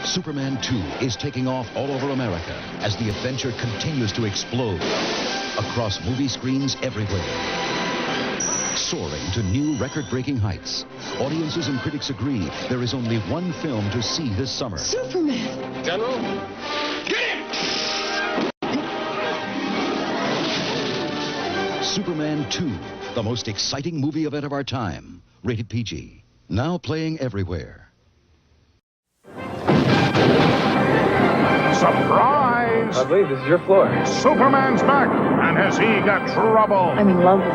Superman 2 is taking off all over America as the adventure continues to explode across movie screens everywhere. Soaring to new record-breaking heights. Audiences and critics agree there is only one film to see this summer. Superman! General? Get him! Superman 2, the most exciting movie event of our time. Rated PG. Now playing everywhere. Surprise! I believe this is your floor. Superman's back, and has he got trouble? I'm in love with you.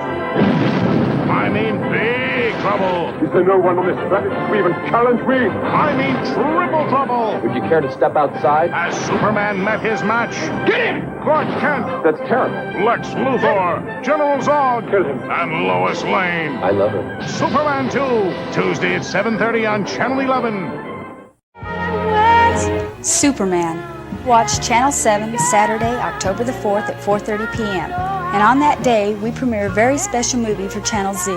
I mean big trouble. Is there no one on this planet who even challenge me? I mean triple trouble. Would you care to step outside? As Superman met his match. Get him! Clark Kent, That's terrible. Lex Luthor, General Zod, Kill him. and Lois Lane. I love her. Superman 2, Tuesday at 7:30 on Channel 11. What? Superman. Watch Channel 7 Saturday, October the 4th at 4:30 p.m. And on that day, we premiere a very special movie for Channel Z.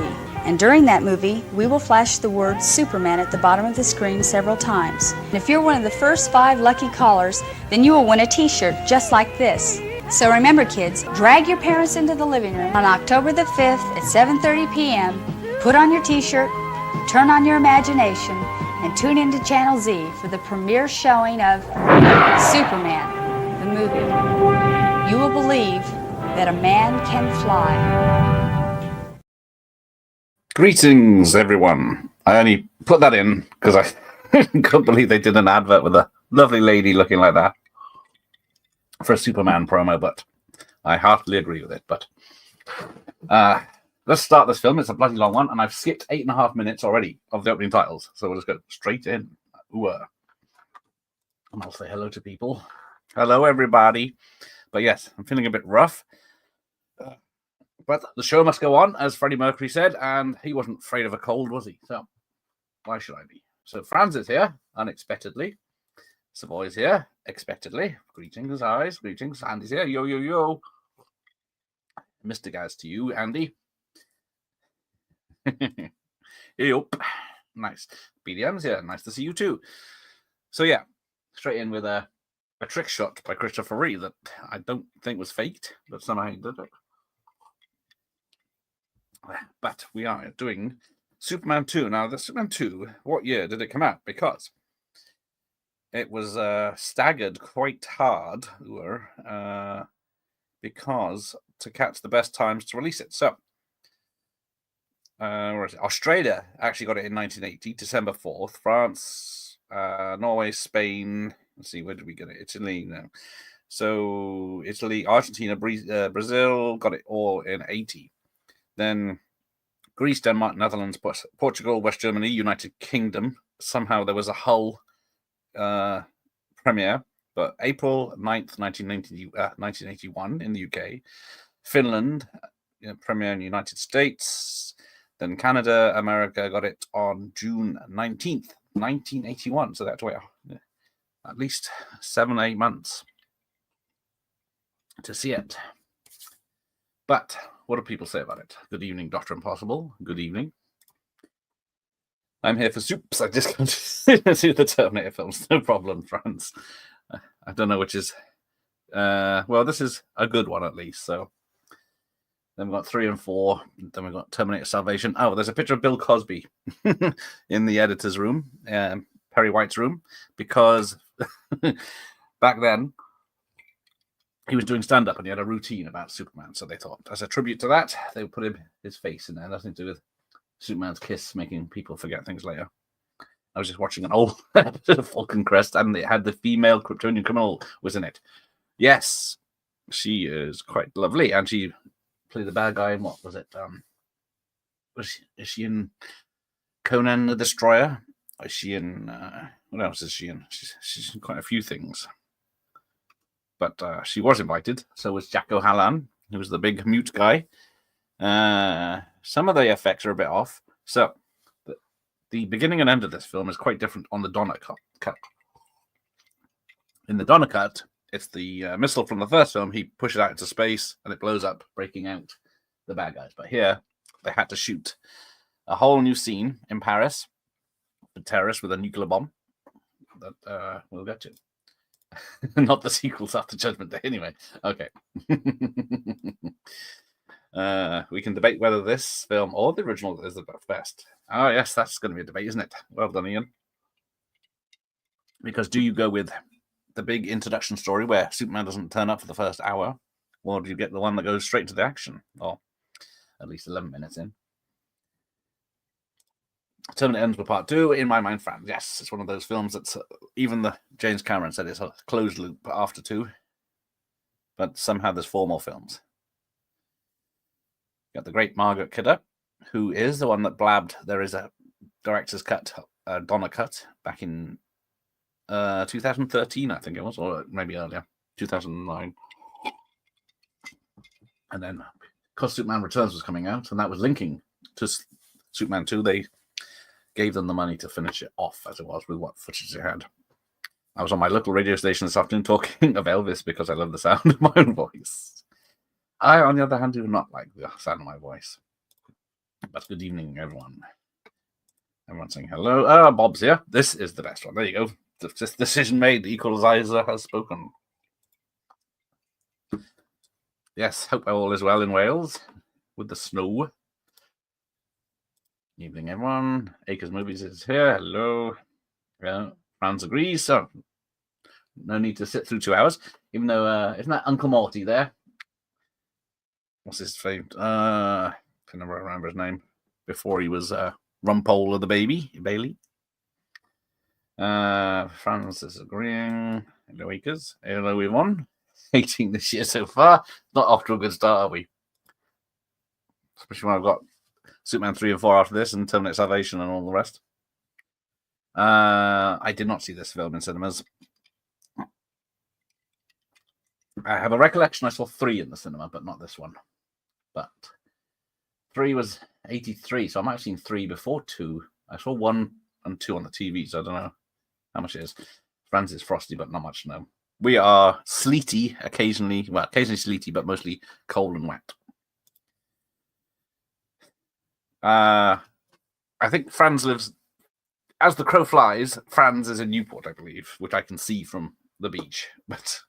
And during that movie, we will flash the word Superman at the bottom of the screen several times. And if you're one of the first 5 lucky callers, then you will win a t-shirt just like this. So remember, kids, drag your parents into the living room on October the 5th at 7:30 p.m. Put on your t-shirt, turn on your imagination, and tune into Channel Z for the premiere showing of Superman, the movie. You will believe that a man can fly. Greetings, everyone. I only put that in because I couldn't believe they did an advert with a lovely lady looking like that for a Superman promo, but I heartily agree with it. But let's start this film. It's a bloody long one, and I've skipped 8.5 minutes already of the opening titles, so we'll just go straight in. Ooh, and I'll say hello to people. Hello, everybody. But yes, I'm feeling a bit rough. But the show must go on, as Freddie Mercury said, and he wasn't afraid of a cold, was he? So why should I be? So Franz is here, unexpectedly. Savoy's here, expectedly. Greetings, eyes, greetings. Andy's here, yo, yo, yo. Mr. Gaz to you, Andy. Yup. Nice. BDM's here, nice to see you too. So yeah, straight in with a trick shot by Christopher Reeve that I don't think was faked, but somehow he did it. But we are doing Superman 2. Now, the Superman 2, what year did it come out? Because it was staggered quite hard because to catch the best times to release it. So, where is it? Australia actually got it in 1980, December 4th. France, Norway, Spain. Let's see, where did we get it? Italy, no. So, Italy, Argentina, Brazil got it all in 80. Then Greece, Denmark, Netherlands, Portugal, West Germany, United Kingdom. Somehow there was a Hull premiere, but April 9th, 1981 in the UK. Finland, premiere in the United States. Then Canada, America got it on June 19th, 1981. So that's where at least 7-8 months to see it. But what do people say about it? Good evening, Dr. Impossible. Good evening. I'm here for soups. I just can't see the Terminator films. No problem, Franz. I don't know which is... well, this is a good one, at least. So then we've got 3 and 4. Then we've got Terminator Salvation. Oh, there's a picture of Bill Cosby in the editor's room, Perry White's room, because back then, he was doing stand-up and he had a routine about Superman. So they thought, as a tribute to that, they would put his face in there. Nothing to do with Superman's kiss making people forget things later. I was just watching an old episode of Falcon Crest and it had the female Kryptonian criminal was in it. Yes, she is quite lovely. And she played the bad guy in, what was it? Is she in Conan the Destroyer? Is she in... what else is she in? She's in quite a few things. But she was invited. So was Jack O'Halloran, who was the big mute guy. Some of the effects are a bit off. So the beginning and end of this film is quite different on the Donner cut. In the Donner cut, it's the missile from the first film. He pushes out into space and it blows up, breaking out the bad guys. But here, they had to shoot a whole new scene in Paris, the terrorist with a nuclear bomb. that we'll get to. Not the sequels after Judgment Day, anyway. Okay. We can debate whether this film or the original is the best. Oh, yes, that's going to be a debate, isn't it? Well done, Ian. Because do you go with the big introduction story where Superman doesn't turn up for the first hour, or do you get the one that goes straight to the action, or at least 11 minutes in? Terminator ends with part 2. In my mind, Fran, yes, it's one of those films that's even the James Cameron said it's a closed loop after 2, but somehow there's 4 more films. Got the great Margaret Kidder, who is the one that blabbed there is a director's cut, Donna cut, back in 2013, I think it was, or maybe earlier, 2009. And then, because Superman Returns was coming out, and that was linking to Superman 2, they gave them the money to finish it off as it was with what footage they had. I was on my local radio station this afternoon talking of Elvis because I love the sound of my own voice. I, on the other hand, do not like the sound of my voice. But good evening, everyone. Everyone's saying hello. Bob's here. This is the best one. There you go. This decision made. The equalizer has spoken. Yes, hope all is well in Wales with the snow. Evening, everyone. Acres Movies is here. Hello. Franz agrees, so no need to sit through 2 hours. Even though, isn't that Uncle Morty there? What's his fame? I can never remember his name. Before he was Rumpole of the Bailey. Franz is agreeing. Hello, Acres. Hello, everyone. 18 this year so far. Not off to a good start, are we? Especially when I've got Superman 3 and 4 after this, and Terminator Salvation and all the rest. I did not see this film in cinemas. I have a recollection I saw 3 in the cinema, but not this one. But 3 was 83, so I might have seen 3 before 2. I saw 1 and 2 on the TV, so I don't know how much it is. France is frosty, but not much, no. We are sleety occasionally. Well, occasionally sleety, but mostly cold and wet. I think Franz lives, as the crow flies, Franz is in Newport, I believe, which I can see from the beach. But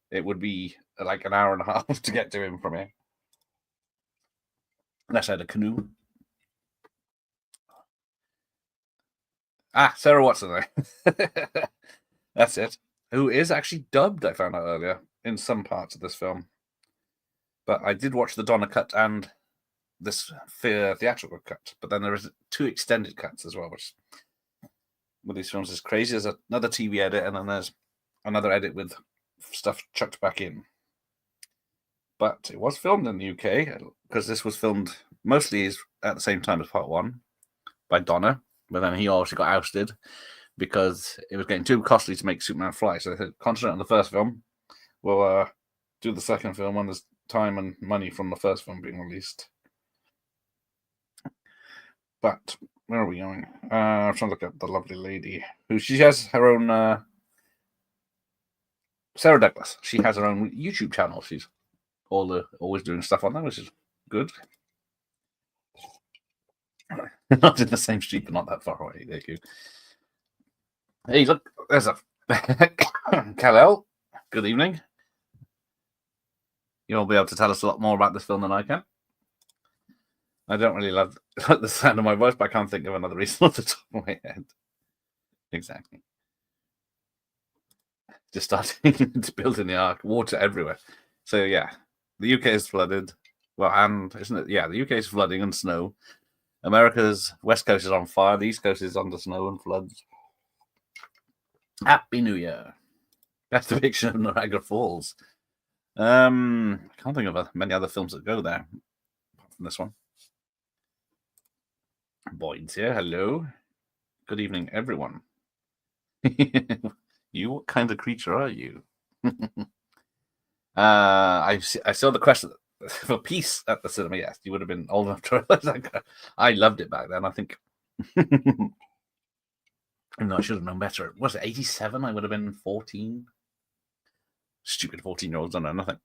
it would be like an hour and a half to get to him from here. Unless I had a canoe. Sarah Watson. That's it. Who is actually dubbed, I found out earlier, in some parts of this film. But I did watch the Donna cut and this theatrical cut. But then there is 2 extended cuts as well, which with these films is crazy. There's another TV edit, and then there's another edit with stuff chucked back in. But it was filmed in the UK, because this was filmed mostly at the same time as part 1 by Donner. But then he also got ousted because it was getting too costly to make Superman fly. So they said, concentrate on the first film. We'll do the second film when there's time and money from the first film being released. But where are we going? I'm trying to look at the lovely lady who she has her own. Sarah Douglas. She has her own YouTube channel. She's always doing stuff on there, which is good. Not in the same street, but not that far away. Thank you. Hey, look, there's a Kal-El. Good evening. You'll be able to tell us a lot more about this film than I can. I don't really love the sound of my voice, but I can't think of another reason off the top of my head. Exactly. Just starting to build in the ark, water everywhere. So yeah, the UK is flooded. Well, and isn't it? Yeah, the UK is flooding and snow. America's west coast is on fire. The east coast is under snow and floods. Happy New Year. That's the depiction of Niagara Falls. I can't think of many other films that go there apart from this one. Boyd's here. Hello. Good evening, everyone. You, what kind of creature are you? I saw the question for Peace at the cinema. Yes, you would have been old enough to realize that. I loved it back then. I think. No, I should have known better. Was it 87? I would have been 14. Stupid 14-year-olds don't know nothing.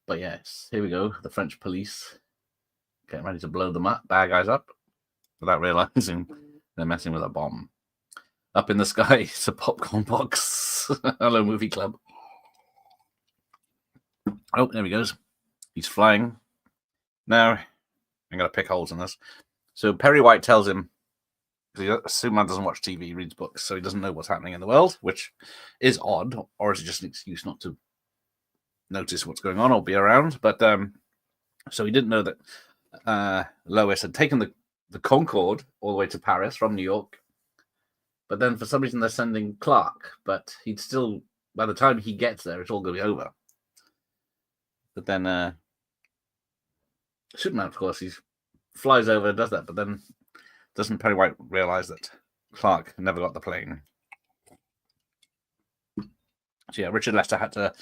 But yes, here we go. The French police getting ready to blow them up, bad guys up, without realizing they're messing with a bomb. up in the sky. It's a popcorn box. Hello, movie club. Oh, there he goes. He's flying. Now, I'm going to pick holes in this. So Perry White tells him, because Superman doesn't watch TV, he reads books, so he doesn't know what's happening in the world, which is odd, or is it just an excuse not to notice what's going on or be around? But so he didn't know that Lois had taken the Concorde all the way to Paris from New York. But then for some reason they're sending Clark, but he'd still, by the time he gets there, it's all going to be over. But then Superman, of course, he flies over and does that, but then doesn't Perry White realize that Clark never got the plane? So yeah, Richard Lester had to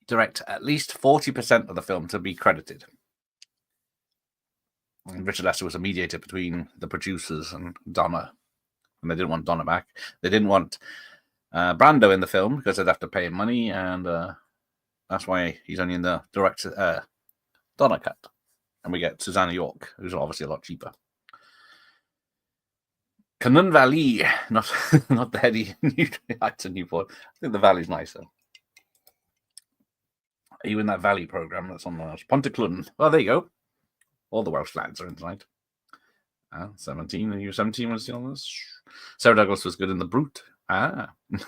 direct at least 40% of the film to be credited. And Richard Lester was a mediator between the producers and Donna, and they didn't want Donna back. They didn't want Brando in the film because they'd have to pay him money, and that's why he's only in the director Donna cut. And we get Susanna York, who's obviously a lot cheaper. Cannon Valley, not the heady actor Newport. I think the Valley's nicer. Are you in that Valley program that's on the Pontyclun? Well, there you go. All the Welsh lads are in tonight. 17. Are you 17 when you on this? Sarah Douglas was good in The Brute.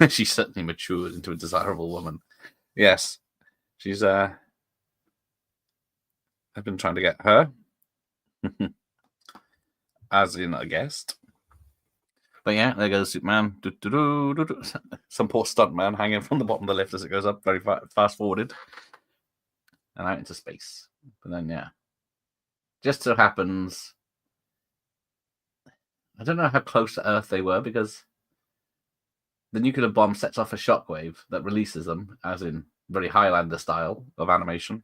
She certainly matured into a desirable woman. Yes. She's I've been trying to get her as in a guest. But yeah, there goes Superman. Some poor stuntman hanging from the bottom of the lift as it goes up, very fast forwarded. And out into space. But then, yeah. Just so happens, I don't know how close to Earth they were, because the nuclear bomb sets off a shockwave that releases them, as in very Highlander style of animation.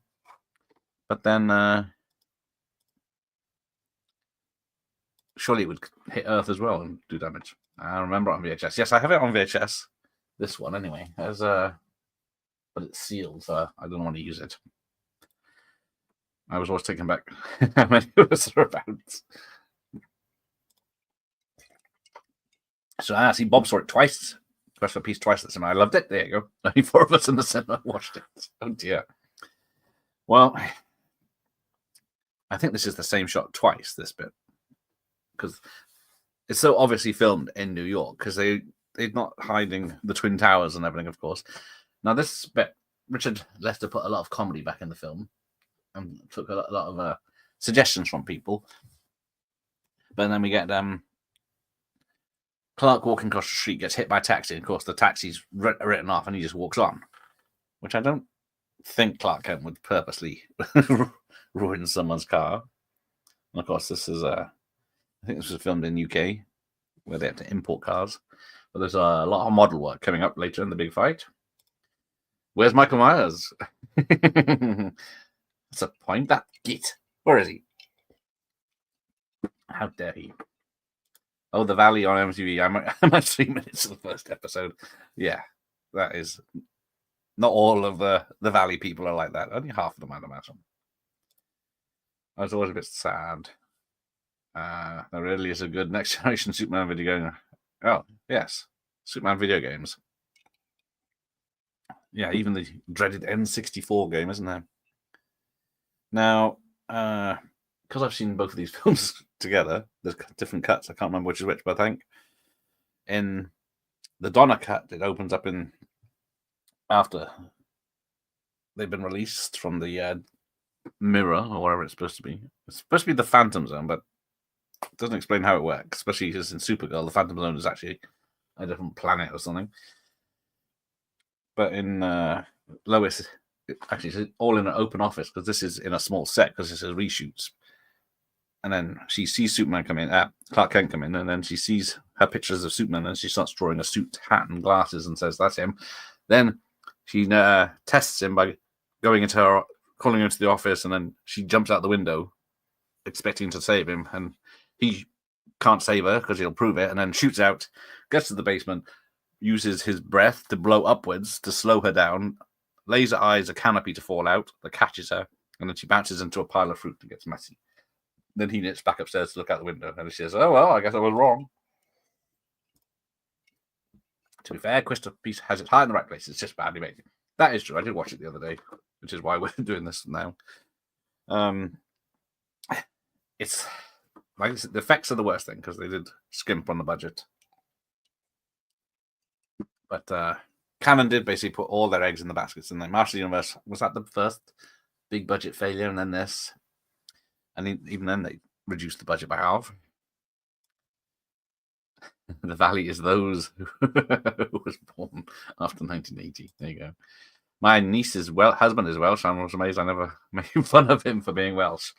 But then surely it would hit Earth as well and do damage. I remember it on VHS. Yes, I have it on VHS. This one, anyway. But it's sealed, so I don't want to use it. I was always taken back how many it was about. So I see Bob saw it twice. Quest for Peace twice at the cinema. I loved it. There you go. Only 4 of us in the cinema watched it. Oh dear. Well, I think this is the same shot twice, this bit. Because it's so obviously filmed in New York, because they're not hiding the Twin Towers and everything, of course. Now this bit, Richard Lester put a lot of comedy back in the film and took a lot of suggestions from people. But then we get Clark walking across the street, gets hit by a taxi, and of course the taxi's written off and he just walks on, which I don't think Clark Kent would purposely ruin someone's car. And of course this is I think this was filmed in UK, where they had to import cars. But there's a lot of model work coming up later in the big fight. Where's Michael Myers? That's a point. That git. Where is he? How dare he? Oh, the Valley on MTV. I'm at 3 minutes of the first episode. Yeah, that is not all of the Valley people are like that. Only half of them, I'd imagine. I was always a bit sad. There really is a good next generation Superman video game. Oh, yes. Superman video games. Yeah, even the dreaded N64 game, isn't there? Now, because I've seen both of these films together, there's different cuts. I can't remember which is which, but I think in the Donna cut, it opens up in after they've been released from the mirror or whatever it's supposed to be. It's supposed to be the Phantom Zone, but it doesn't explain how it works, especially because in Supergirl, the Phantom Zone is actually a different planet or something. But in Lois, actually, it's all in an open office, because this is in a small set, because this is reshoots. And then she sees Superman come in, Clark Kent come in, and then she sees her pictures of Superman, and she starts drawing a suit, hat, and glasses, and says, "That's him." Then she tests him by calling him into the office, and then she jumps out the window, expecting to save him, and he can't save her because he'll prove it, and then shoots out, gets to the basement, uses his breath to blow upwards to slow her down, laser eyes a canopy to fall out that catches her, and then she bounces into a pile of fruit and gets messy. Then he nips back upstairs to look out the window, and she says, "Oh well, I guess I was wrong." To be fair, Crystal Piece has its heart in the right place. It's just badly made. That is true. I did watch it the other day, which is why we're doing this now. It's like the effects are the worst thing because they did skimp on the budget. But Canon did basically put all their eggs in the baskets, and then Master of the Universe was that the first big budget failure, and then this, and even then they reduced the budget by half. The Valley is those who was born after 1980. There you go. My niece's husband is Welsh. I was amazed I never made fun of him for being Welsh.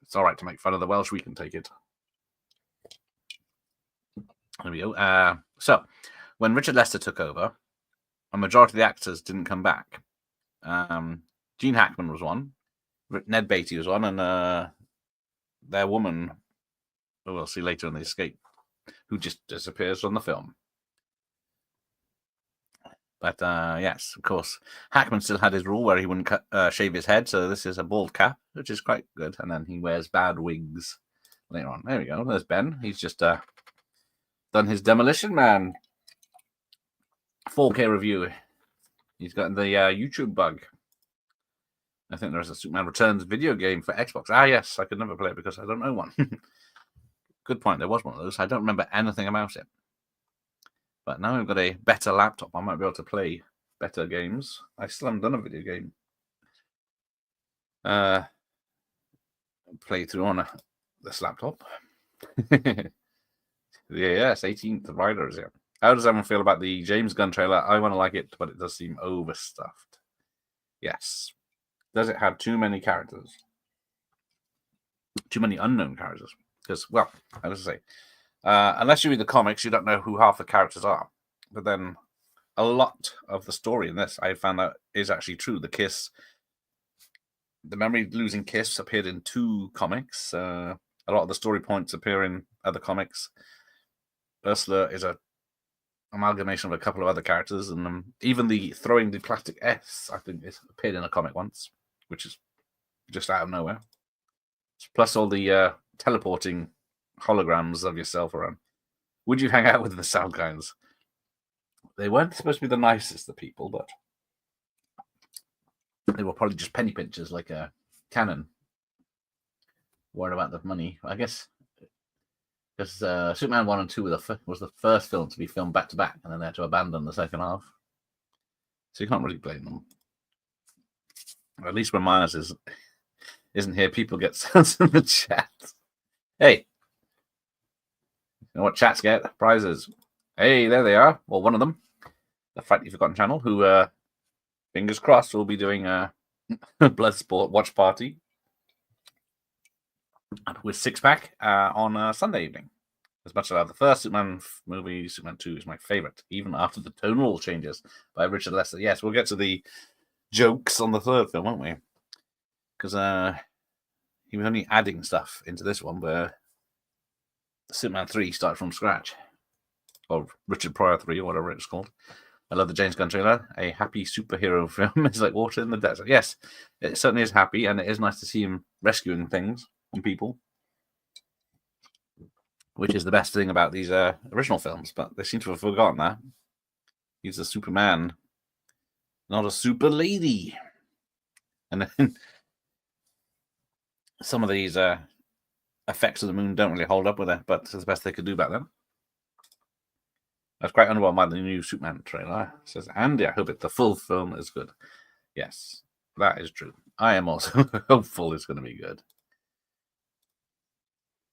It's all right to make fun of the Welsh. We can take it. There we go. So, when Richard Lester took over, a majority of the actors didn't come back. Gene Hackman was one. Ned Beatty was one. And their woman, who we'll see later in The Escape, who just disappears from the film. But yes, of course, Hackman still had his rule where he wouldn't shave his head, so this is a bald cap, which is quite good. And then he wears bad wigs later on. There we go. There's Ben. He's just done his Demolition Man 4K review. He's got the YouTube bug. I think there's a Superman Returns video game for Xbox. Ah, yes, I could never play it because I don't know one. Good point. There was one of those. I don't remember anything about it. But now we've got a better laptop. I might be able to play better games. I still haven't done a video game. Play through on this laptop. Yes, 18th Rider is here. How does everyone feel about the James Gunn trailer? I want to like it, but it does seem overstuffed. Yes. Does it have too many characters? Too many unknown characters? Because, well, how does it say? Unless you read the comics, you don't know who half the characters are. But then a lot of the story in this, I found out, is actually true. The memory-losing kiss appeared in 2 comics. A lot of the story points appear in other comics. Ursula is a amalgamation of a couple of other characters, and even the throwing the plastic S, I think, is appeared in a comic once, which is just out of nowhere. Plus all the teleporting holograms of yourself around. Would you hang out with the Sound Guys? They weren't supposed to be the nicest of people, but they were probably just penny pinchers like a Canon. Worried about the money, I guess. Because Superman 1 and 2 was the first film to be filmed back to back, and then they had to abandon the second half. So you can't really blame them. Or at least when Myers isn't here, people get sense in the chat. Hey, you know what chats get? Prizes. Hey, there they are. Well, one of them, the Frightfully Forgotten channel, who, fingers crossed, will be doing a Bloodsport watch party with Six Pack on Sunday evening. As much as I love the first Superman movie, Superman 2 is my favorite, even after the tonal changes by Richard Lester. Yes, we'll get to the jokes on the third film, won't we? Because he was only adding stuff into this one, where Superman 3 started from scratch. Or Richard Pryor 3, or whatever it's called. I love the James Gunn trailer. A happy superhero film is like water in the desert. Yes, it certainly is happy, and it is nice to see him rescuing things from people, which is the best thing about these original films, but they seem to have forgotten that. He's a Superman, not a super lady. And then some of these effects of the moon don't really hold up with it, but it's the best they could do back then. I was quite underwhelmed by the new Superman trailer. It says, Andy, I hope the full film is good. Yes, that is true. I am also hopeful it's going to be good.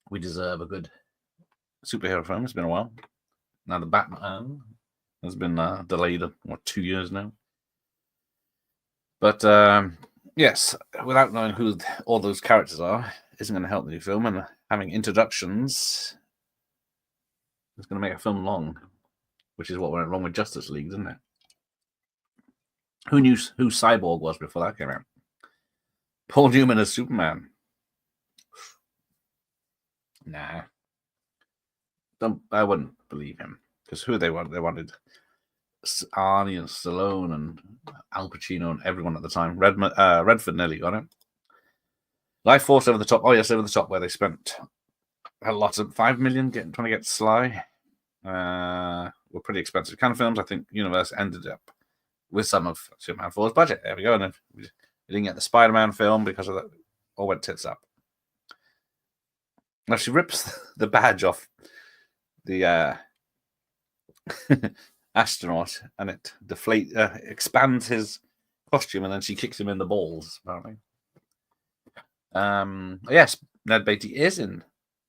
We deserve a good superhero film. It's been a while. Now the Batman has been delayed, 2 years now. But yes, without knowing who all those characters are, isn't going to help the new film. And having introductions is going to make a film long, which is what went wrong with Justice League, didn't it? Who knew who Cyborg was before that came out? Paul Newman as Superman. Nah. I wouldn't believe him. Because who they wanted? They wanted Arnie and Stallone and Al Pacino and everyone at the time. Redford nearly got it. Life Force Over the Top. Oh, yes, Over the Top, where they spent a lot of $5 million trying to get Sly. were pretty expensive kind of films. I think Universe ended up with some of Superman 4's budget. There we go. And then we didn't get the Spider-Man film because of that. All went tits up. Now she rips the badge off the astronaut, and it expands his costume, and then she kicks him in the balls. Apparently, yes, Ned Beatty is in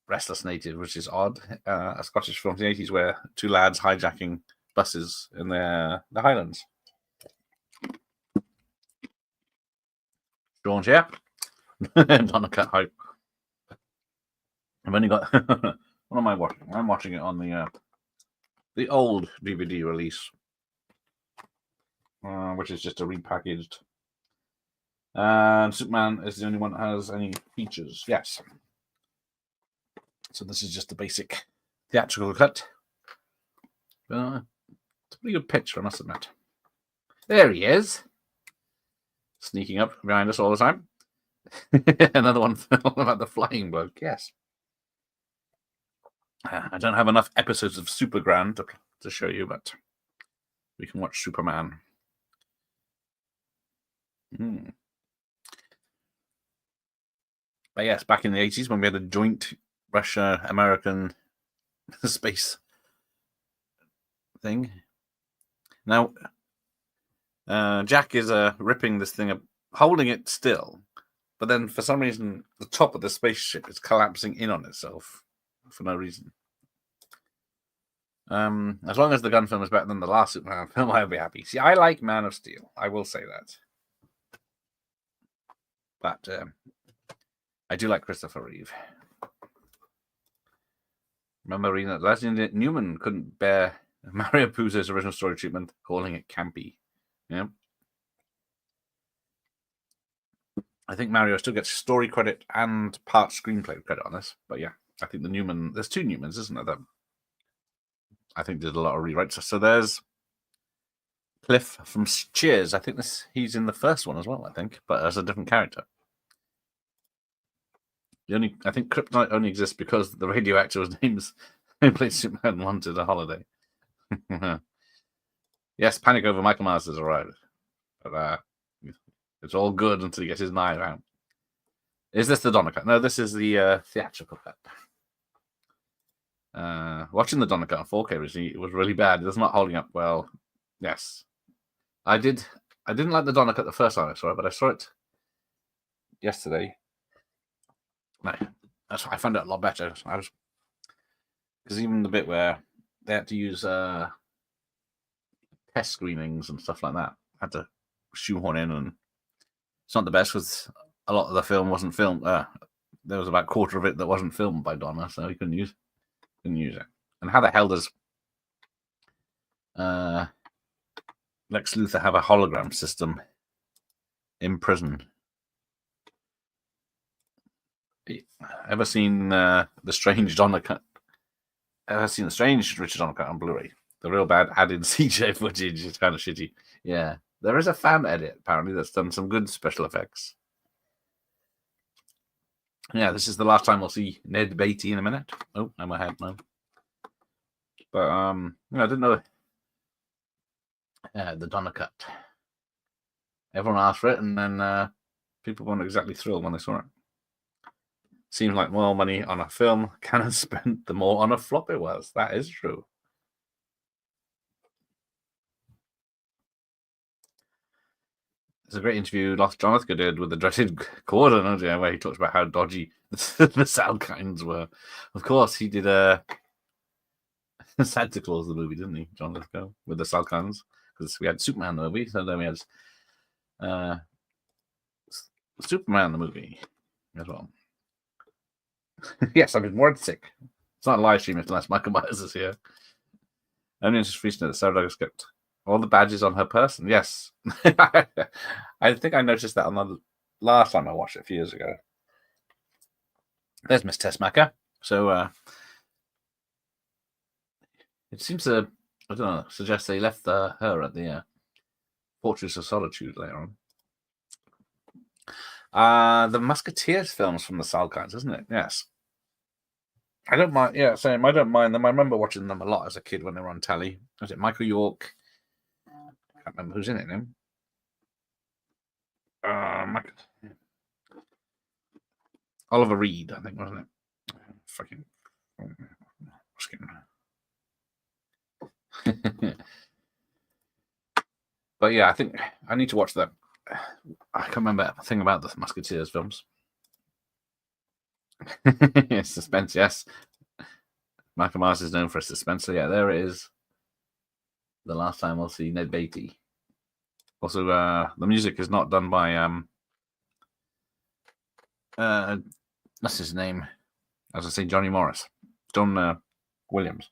Restless Native, which is odd. A Scottish film from the 80s where two lads hijacking buses in the Highlands. Sean's here. Donnacut hype. I've only got. What am I watching? I'm watching it on the old DVD release, which is just a repackaged. And Superman is the only one that has any features. Yes. So this is just the basic theatrical cut. It's a pretty good picture, I must admit. There he is. Sneaking up behind us all the time. Another one about the flying bloke, yes. I don't have enough episodes of Supergran to show you, but we can watch Superman. But yes, back in the 80s when we had a joint Russia-American space thing. Now, Jack is ripping this thing up, holding it still, but then for some reason the top of the spaceship is collapsing in on itself for no reason. As long as the gun film is better than the last Superman film, I'll be happy. See, I like Man of Steel. I will say that. But I do like Christopher Reeve. Remember reading that Leslie Newman couldn't bear Mario Puzo's original story treatment, calling it campy. Yeah. I think Mario still gets story credit and part screenplay credit on this. But yeah, I think the Newman, there's two Newmans, isn't there? That I think did a lot of rewrites. So there's Cliff from Cheers. I think he's in the first one as well, I think, but as a different character. I think Kryptonite only exists because the radio actor whose name played Superman wanted a holiday. Yes, panic over Michael Myers has arrived. But it's all good until he gets his knife out. Is this the Donner cut? No, this is the theatrical cut. Watching the Donner cut on 4K recently, it was really bad. It was not holding up well. Yes. I didn't like the Donner cut the first time I saw it, but I saw it yesterday. No, that's why I found it a lot better. Because even the bit where they had to use test screenings and stuff like that, I had to shoehorn in, and it's not the best because a lot of the film wasn't filmed. There was about a quarter of it that wasn't filmed by Donner, so he couldn't use it. And how the hell does Lex Luthor have a hologram system in prison? Ever seen the strange Donner cut? Ever seen the strange Richard Donner cut on Blu-ray? The real bad added CJ footage is kind of shitty. Yeah, there is a fan edit apparently that's done some good special effects. Yeah, this is the last time we'll see Ned Beatty in a minute. Oh, I'm ahead now. But I didn't know the Donner cut. Everyone asked for it, and then people weren't exactly thrilled when they saw it. Seems like more money on a film Cannon spent, the more on a flop it was. That is true. There's a great interview Lost Jonathan did with the dreaded Gordon, where he talks about how dodgy the Salkinds were. Of course, he did Santa Claus the movie, didn't he, John Lithgow, with the Salkinds? Because we had Superman the movie, so then we had Superman the movie as well. Yes, I've been word sick. It's not a live stream unless Michael Myers is here. Only just recently that Sarah Douglas got all the badges on her person. Yes. I think I noticed that on the last time I watched it a few years ago. There's Miss Tessmacher. So it seems to, I don't know, suggest they left her at the Fortress of Solitude later on. The Musketeers films from the Salkinds, isn't it? Yes. I don't mind. Yeah, same. I don't mind them. I remember watching them a lot as a kid when they were on telly. Was it Michael York? I can't remember who's in it now. Oliver Reed, I think, wasn't it? Fucking. But yeah, I think I need to watch that. I can't remember a thing about the Musketeers films. Suspense, yes. Michael Myers is known for suspense. So yeah, there it is. The last time we'll see Ned Beatty. Also, the music is not done by what's his name? As I say, Johnny Morris, John Williams.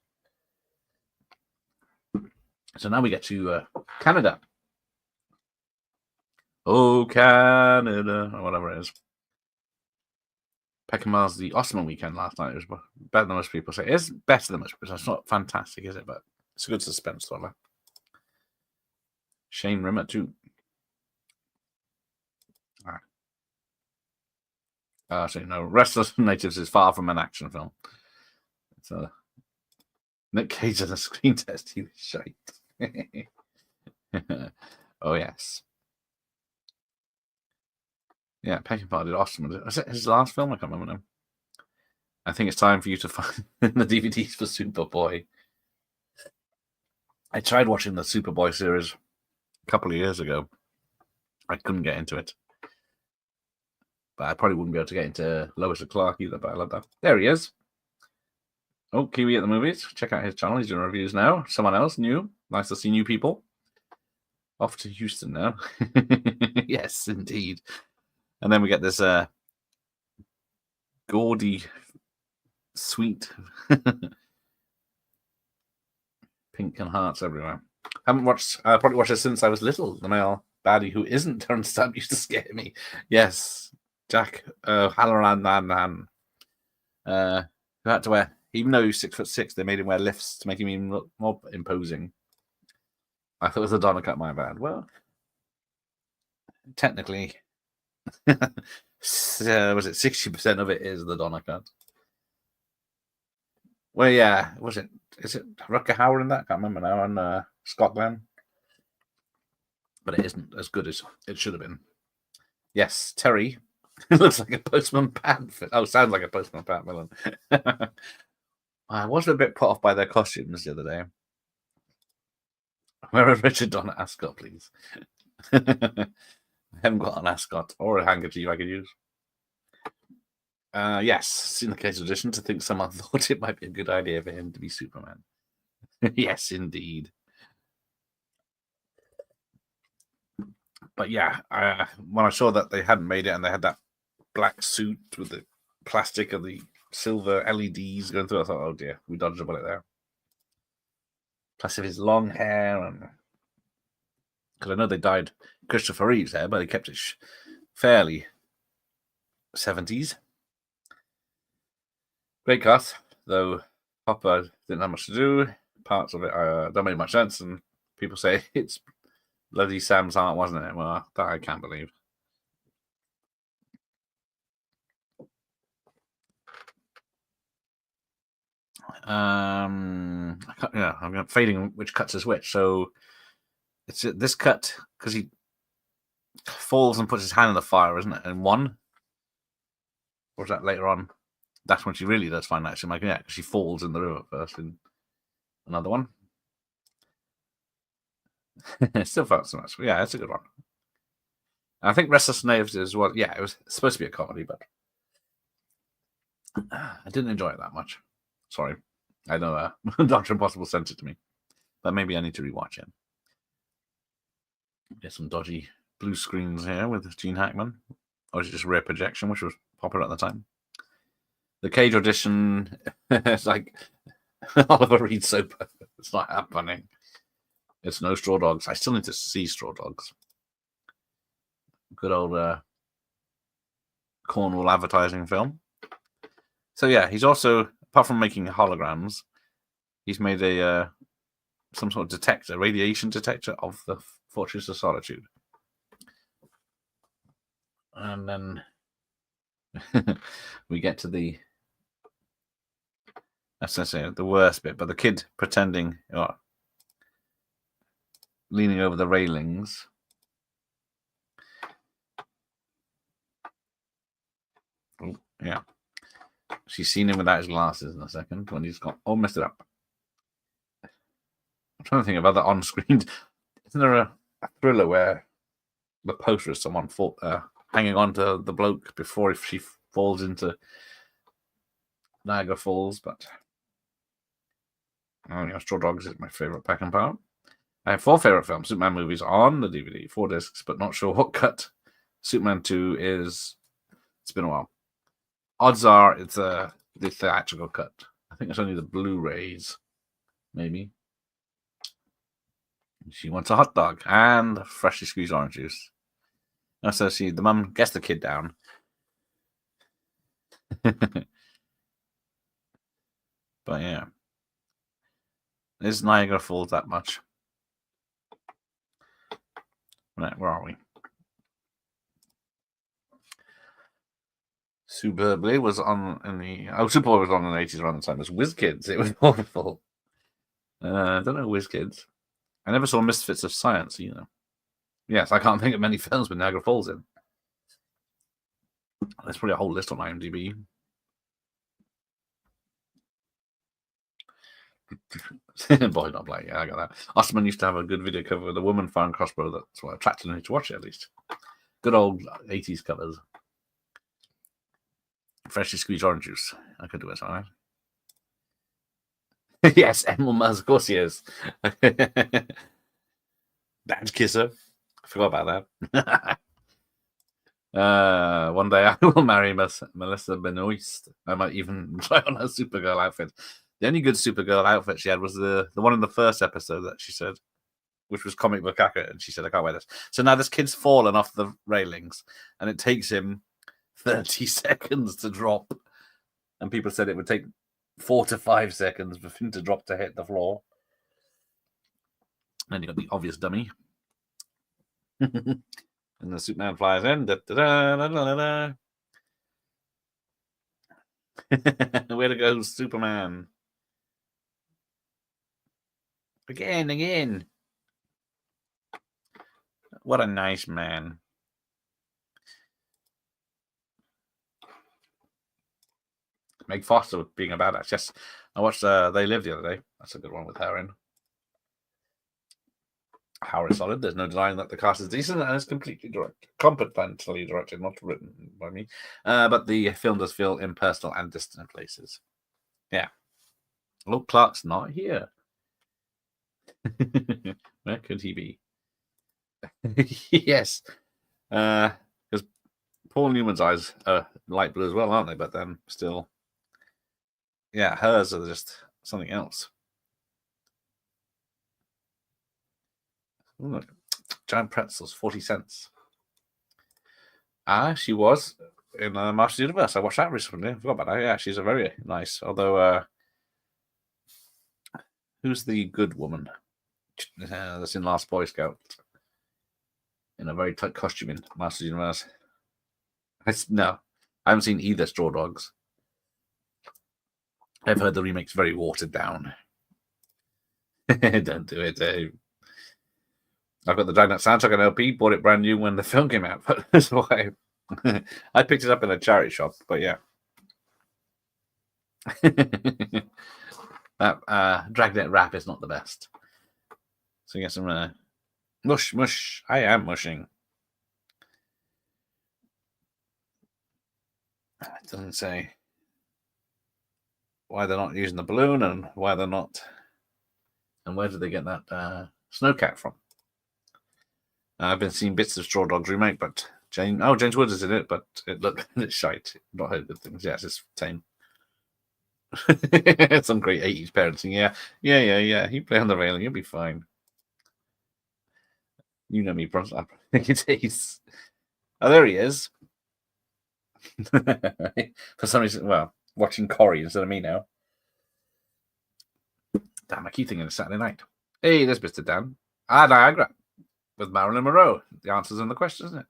So now we get to Canada. Oh, Canada, or whatever it is. Peckinpah's The Osman Weekend last night. It was better than most people say. It is better than most people say. It's not fantastic, is it? But it's a good suspense thriller. Shane Rimmer, too. So, no, Restless Natives is far from an action film. It's Nick Cage in a screen test. He was shite. Oh, yes. Yeah, Peckinpah did awesome. Was it his last film? I can't remember now. I think it's time for you to find the DVDs for Superboy. I tried watching the Superboy series a couple of years ago. I couldn't get into it. But I probably wouldn't be able to get into Lois and Clark either, but I love that. There he is. Oh, Kiwi at the Movies. Check out his channel. He's doing reviews now. Someone else new. Nice to see new people. Off to Houston now. Yes, indeed. And then we get this gaudy, sweet pink and hearts everywhere. Haven't watched, probably watched it since I was little. The male baddie who isn't turnstile used to scare me. Yes, Jack Halloran, who had to wear, even though he was 6'6", they made him wear lifts to make him even look more imposing. I thought it was a Donna cut, my bad. Well, technically, was it 60% of it is the Donna cut? Well, yeah, is it Rutger Hauer in that? I can't remember now. On Scott Glenn, but it isn't as good as it should have been. Yes, Terry. It looks like a Postman Pat. Oh, sounds like a Postman Pat villain. I was a bit put off by their costumes the other day. Where is Richard Donner ascot, please? I haven't got an ascot or a handkerchief I could use. Yes, seen the case audition to think someone thought it might be a good idea for him to be Superman. Yes, indeed. But yeah, when I saw that they hadn't made it and they had that black suit with the plastic of the silver LEDs going through, I thought, oh dear, we dodged a bullet there. Plus, of his long hair, and because I know they dyed Christopher Reeve's hair, but they kept it fairly 70s. Great cast, though Hopper didn't have much to do. Parts of it don't make much sense, and people say it's bloody Sam's heart, wasn't it? Well, that I can't believe. I'm fading which cuts is which. So it's this cut because he falls and puts his hand in the fire, isn't it? And one, or is that later on? That's when she really does find out. She's like, yeah, because she falls in the river first. In another one, it still felt so much. Yeah, it's a good one. I think Restless Knaves is what. Yeah, it was supposed to be a comedy, but I didn't enjoy it that much. Sorry. I know Dr. Impossible sent it to me, but maybe I need to rewatch it. Get some dodgy blue screens here with Gene Hackman, or is it just rear projection, which was popular at the time? The Cage audition, it's like Oliver Reed soap. It's not happening. It's no Straw Dogs. I still need to see Straw Dogs. Good old Cornwall advertising film. So yeah, he's also, apart from making holograms, he's made a some sort of detector, radiation detector of the Fortress of Solitude. And then we get to the That's the worst bit. But the kid pretending, leaning over the railings. Oh, yeah. She's seen him without his glasses in a second when he's got all messed it up. I'm trying to think of other on-screen. Isn't there a thriller where the poster is someone hanging on to the bloke before if she falls into Niagara Falls? But Straw Dogs is my favorite Peckinpah. I have 4 favorite films, Superman movies on the DVD, 4 discs, but not sure what cut. Superman 2 is. It's been a while. Odds are it's the theatrical cut. I think it's only the Blu-rays, maybe. She wants a hot dog and freshly squeezed orange juice. So the mum gets the kid down. But yeah. Is Niagara Falls that much? Right, where are we? Superboy was on in the Superboy was on in the 80s around the time as Whiz Kids. It was awful. I don't know Whiz Kids. I never saw Misfits of Science either. Yes, I can't think of many films with Niagara Falls in. There's probably a whole list on IMDb. Boy, not black. Yeah, I got that. Osterman used to have a good video cover with a woman firing crossbow. That's what attracted me to watch it, at least. Good old 80s covers. Freshly squeezed orange juice. I could do it, all right. Yes, Emil Mars, of course he is. Dad's kisser. I forgot about that. One day I will marry Melissa Benoist. I might even try on her Supergirl outfit. The only good Supergirl outfit she had was the one in the first episode that she said, which was comic book accurate, and she said, I can't wear this. So now this kid's fallen off the railings, and it takes him 30 seconds to drop. And people said it would take 4 to 5 seconds for him to drop to hit the floor. And then you got the obvious dummy. And the Superman flies in. Da, da, da, da, da, da. Way to go, Superman. Again. What a nice man. Meg Foster being a badass. Yes, I watched They Live the other day. That's a good one with her in. Howard is solid. There's no denying that the cast is decent and is competently directed, not written by me. But the film does feel impersonal and distant in places. Yeah. Oh, Clark's not here. Where could he be? Yes. Because Paul Newman's eyes are light blue as well, aren't they? But then still, yeah, hers are just something else. Ooh, look, giant pretzels, 40 cents. She was in Masters Universe. I watched that recently. I forgot about that. Yeah, she's a very nice. Although, who's the good woman that's in Last Boy Scout? In a very tight costume in Masters Universe. No, I haven't seen either Straw Dogs. I've heard the remake's very watered down. Don't do it, Dave. I've got the Dragnet soundtrack on LP, bought it brand new when the film came out, but that's why I picked it up in a charity shop, but yeah. That Dragnet rap is not the best. So you get some mush. I am mushing. It doesn't say why they're not using the balloon and why they're not, and where did they get that snowcat from? I've been seeing bits of Straw Dogs remake, but James Woods is in it, but it's shite. Not heard good things. Yes, it's tame. Some great 80s parenting. Yeah. You play on the railing, you'll be fine. You know me, Bronson. I think it is. Oh, there he is. For some reason, well, watching Corey instead of me now. Damn, I keep thinking it's Saturday night. Hey, there's Mr. Dan. Niagara. With Marilyn Monroe. The answer's in the question, isn't it?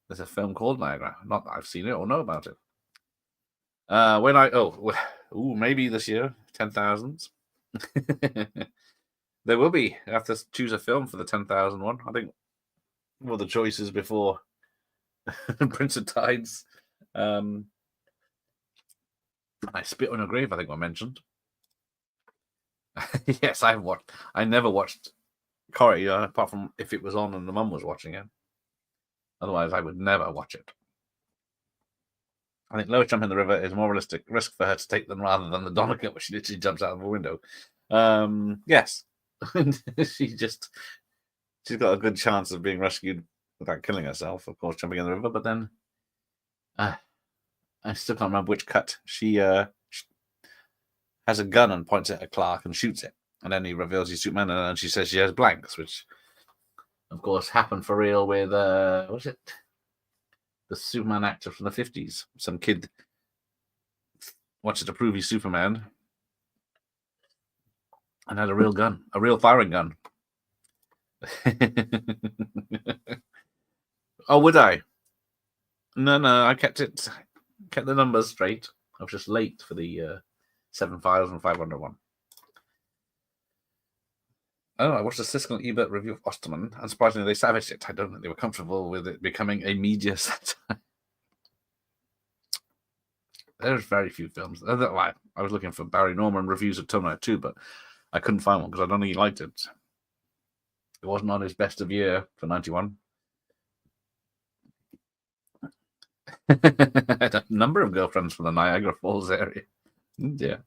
There's a film called Niagara. Not that I've seen it or know about it. Ooh, maybe this year, 10,000. There will be. I have to choose a film for the 10,000 one. I think one of the choices before Prince of Tides. I Spit on a Grave, I think I mentioned. Yes, I never watched Corrie, apart from if it was on and the mum was watching it. Otherwise, I would never watch it. I think Lowest Jump in the River is a more realistic risk for her to take than rather than the Donegal, where she literally jumps out of a window. Yes. She's got a good chance of being rescued without killing herself, of course, jumping in the river. But then I still can't remember which cut. She has a gun and points it at Clark and shoots it. And then he reveals he's Superman, and then she says she has blanks, which, of course, happened for real with, what was it? The Superman actor from the 50s. Some kid wanted to prove he's Superman and had a real gun, a real firing gun. Oh, would I? No, I kept the numbers straight. I was just late for the 7,501. Oh, I watched the Siskel and Ebert review of Osterman. Unsurprisingly, they savaged it. I don't think they were comfortable with it becoming a media satire. There's very few films. I was looking for Barry Norman reviews of Terminator 2, but I couldn't find one because I don't think he liked it. It wasn't on his best of year for 91. I had a number of girlfriends from the Niagara Falls area. Yeah.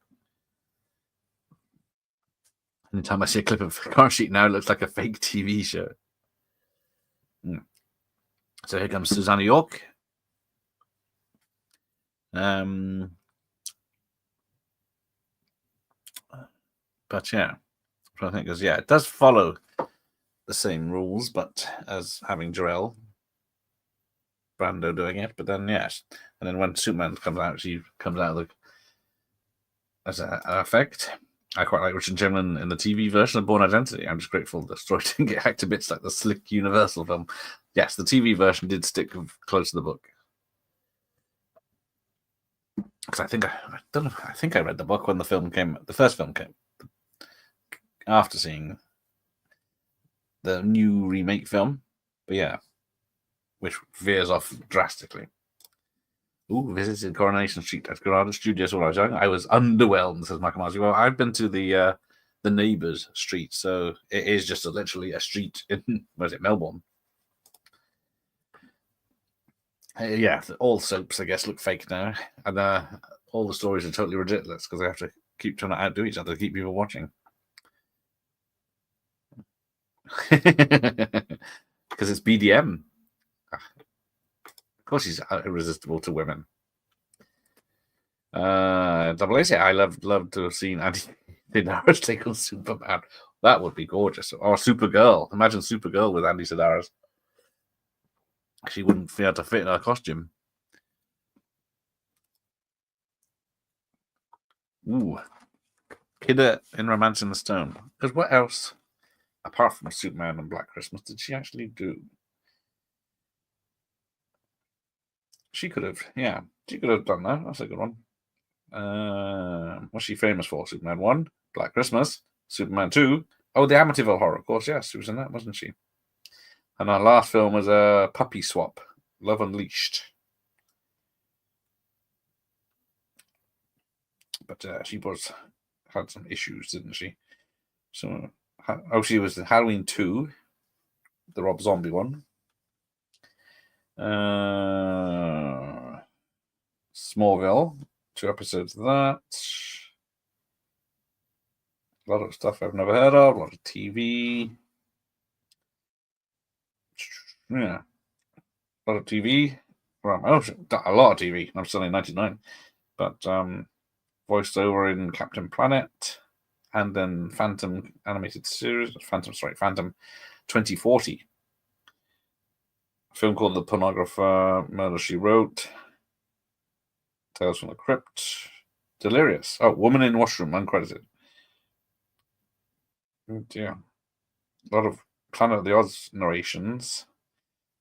Anytime I see a clip of Car Sheet now, it looks like a fake TV show. So here comes Susanna York. But yeah, I think it does follow the same rules, but as having Jarell Brando doing it. But then yes, and then when Superman comes out, she comes out of as an effect. I quite like Richard Chamberlain in the TV version of Born Identity. I'm just grateful the story didn't get hacked to bits like the slick Universal film. Yes, the TV version did stick close to the book. Because I think I read the book when the first film came, after seeing the new remake film. But yeah, which veers off drastically. Ooh, visited Coronation Street at Granada Studios when I was young. I was underwhelmed, says Michael Mars. Well, I've been to the neighbours street, so it is just literally a street in Melbourne. Yeah, all soaps, I guess, look fake now, and all the stories are totally ridiculous because they have to keep trying to outdo each other to keep people watching. Because it's BDM. Of course, he's irresistible to women. Double A, I love to have seen Andy Sedaris take on Superman. That would be gorgeous. Or Supergirl. Imagine Supergirl with Andy Sedaris. She wouldn't be able to fit in her costume. Ooh. Kidder in Romance in the Stone. Because what else, apart from Superman and Black Christmas, did she actually do? She could have done that. That's a good one. What's she famous for? Superman 1, Black Christmas, Superman 2. Oh, the Amityville Horror, of course. Yes, she was in that, wasn't she? And our last film was a Puppy Swap, Love Unleashed. But she had some issues, didn't she? So, she was in Halloween 2, the Rob Zombie one. Smallville, 2 episodes of that. A lot of stuff I've never heard of, a lot of TV. Yeah, a lot of TV. Well, a lot of TV. I'm still in 99. But voiceover in Captain Planet, and then Phantom animated series. Phantom 2040. A film called The Pornographer, Murder, She Wrote, Tales from the Crypt, Delirious. Oh, Woman in Washroom, uncredited. Yeah. A lot of Planet of the Oz narrations.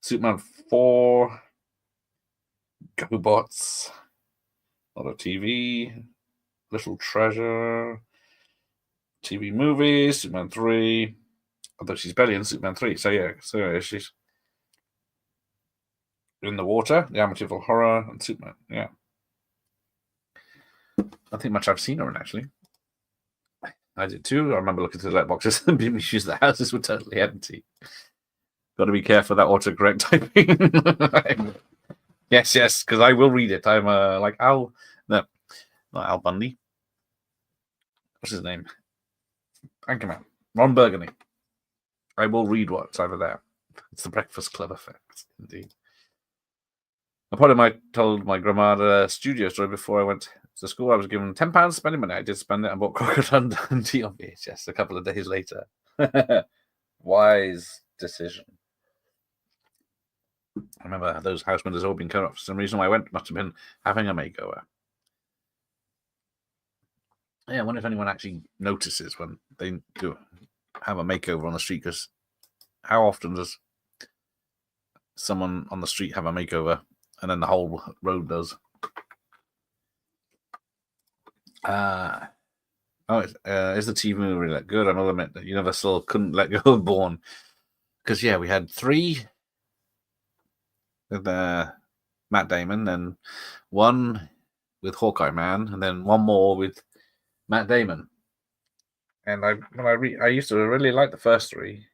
Superman 4, GoBots, a lot of TV, Little Treasure, TV movies, Superman 3. Although she's barely in Superman 3, so yeah, she's in the water, the Amityville Horror, and Superman. Yeah, I think much I've seen her in actually. I did too. I remember looking through the letterboxes and being issues the houses were totally empty. Got to be careful that autocorrect typing. Yes, because I will read it. I'm like Al. No, not Al Bundy. What's his name? Anchorman. Ron Burgundy. I will read what's over there. It's the Breakfast Club effect, indeed. I probably told my grandma studio story before I went to school. I was given £10 spending money. I did spend it and bought Crocodile Dundee on VHS a couple of days later. Wise decision. I remember those house windows all being covered up. For some reason, why I went must have been having a makeover. Yeah, I wonder if anyone actually notices when they do have a makeover on the street, because how often does someone on the street have a makeover and then the whole road does? Is the TV movie really that good? I will admit that Universal couldn't let go of Bourne, because we had 3 with Matt Damon, then 1 with Hawkeye Man, and then 1 more with Matt Damon. And I used to really like the first 3.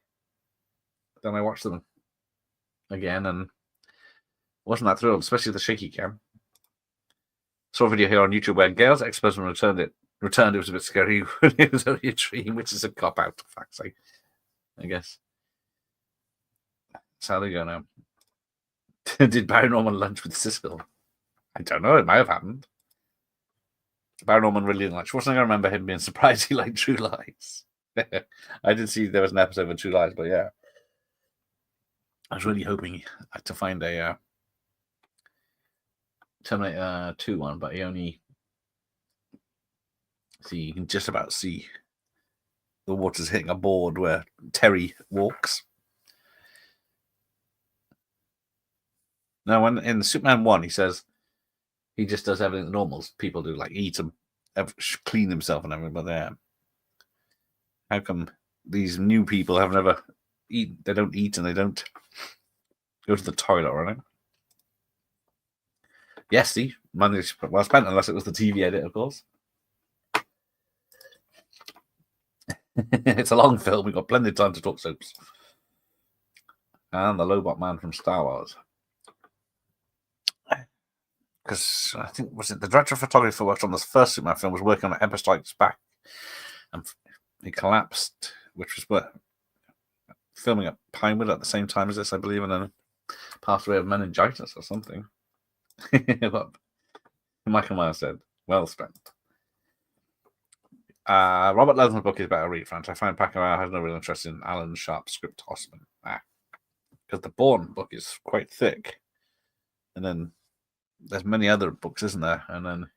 Then I watched them again and wasn't that thrilled, especially the shaky cam. Saw a video here on YouTube where Gail's ex-husband returned it. It was a bit scary when it was only a dream, which is a cop-out, for fuck's sake, I guess. That's how they go now. Did Barry Norman lunch with Siskel? I don't know. It might have happened. Barry Norman really didn't like Schwarzenegger. I remember him being surprised he liked True Lies. I did see there was an episode of True Lies, but yeah. I was really hoping to find a Terminator 2 one, but you can just about see the water's hitting a board where Terry walks. Now, when in Superman 1, he says he just does everything the normals people do, like eat and clean himself and everything. But how come these new people have never eaten? They don't eat and they don't go to the toilet or anything. Yes, see, money's well spent, unless it was the TV edit, of course. It's a long film. We've got plenty of time to talk soaps. And the Lobot Man from Star Wars. Because I think, was it the director of photography who worked on this first Superman film was working on Empire Strikes Back, and he collapsed, which was what filming at Pinewood at the same time as this, I believe, and then passed away of meningitis or something. But Michael Myers said, well spent. Robert Ludlum's book is better read, French. I find Peckinpah has no real interest in Alan Sharp's script Osman. Because the Bourne book is quite thick. And then there's many other books, isn't there? And then,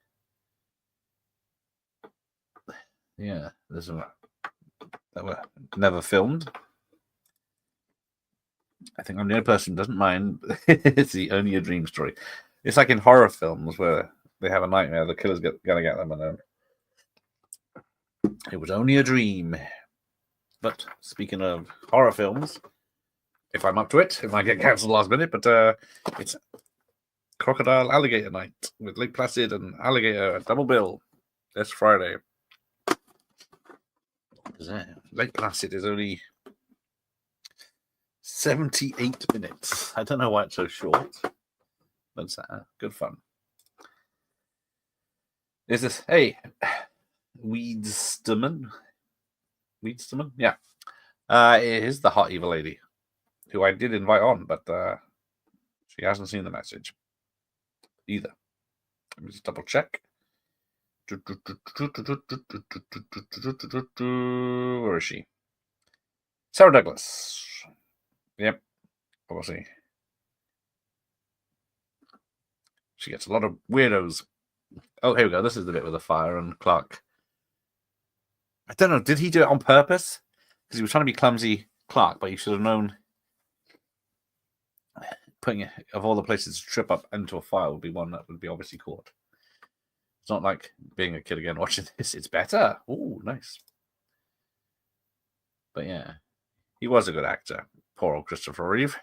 there's a that were never filmed. I think I'm the only person who doesn't mind. It's the Only a Dream story. It's like in horror films where they have a nightmare, the killer's gonna get them, and then it was only a dream. But speaking of horror films, if I'm up to it, it might get cancelled last minute, but it's Crocodile Alligator Night with Lake Placid and Alligator double bill this Friday. Lake Placid is only 78 minutes. I don't know why it's so short, but it's good fun. Is this, hey, Weedsterman? Yeah. It is the hot evil lady, who I did invite on, but she hasn't seen the message either. Let me just double check. Where is she? Sarah Douglas. Yep. We'll see. She gets a lot of weirdos. Oh, here we go. This is the bit with the fire and Clark. I don't know. Did he do it on purpose? Because he was trying to be clumsy Clark, but he should have known putting it, of all the places to trip up into a fire would be one that would be obviously caught. It's not like being a kid again watching this. It's better. Oh, nice. But yeah, he was a good actor. Poor old Christopher Reeve.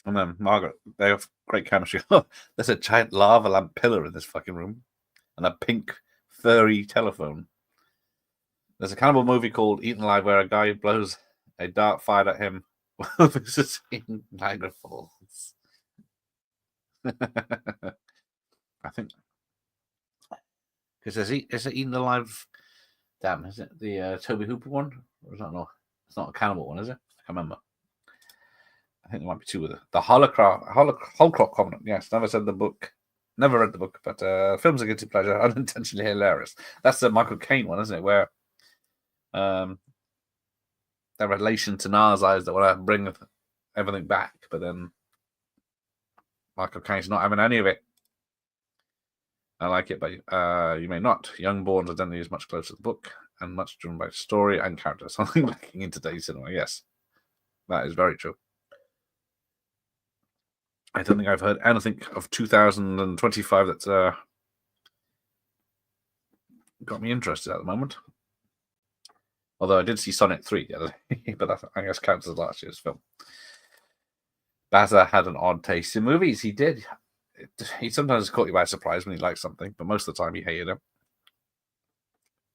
And then Margaret, they have great chemistry. There's a giant lava lamp pillar in this fucking room, and a pink furry telephone. There's a cannibal movie called Eaten Alive where a guy blows a dart fired at him while visiting Niagara Falls. I think because is it Eaten Alive? Damn, is it the Toby Hooper one? Or is that not? It's not a cannibal one, is it? I can't remember. I think there might be two of them. The Holcroft Covenant. Yes, never read the book, but film's a guilty pleasure, unintentionally hilarious. That's the Michael Caine one, isn't it? Where their relation to Nars eyes that want to bring everything back, but then Michael Caine's not having any of it. I like it, but you may not. Youngborn's identity is much closer to the book and much driven by story and character. Something lacking in today's cinema. Yes, that is very true. I don't think I've heard anything of 2025 that's got me interested at the moment. Although I did see Sonic 3 the other day, but that, I guess, counts as last year's film. Bazza had an odd taste in movies. He did. He sometimes caught you by surprise when he liked something, but most of the time he hated it.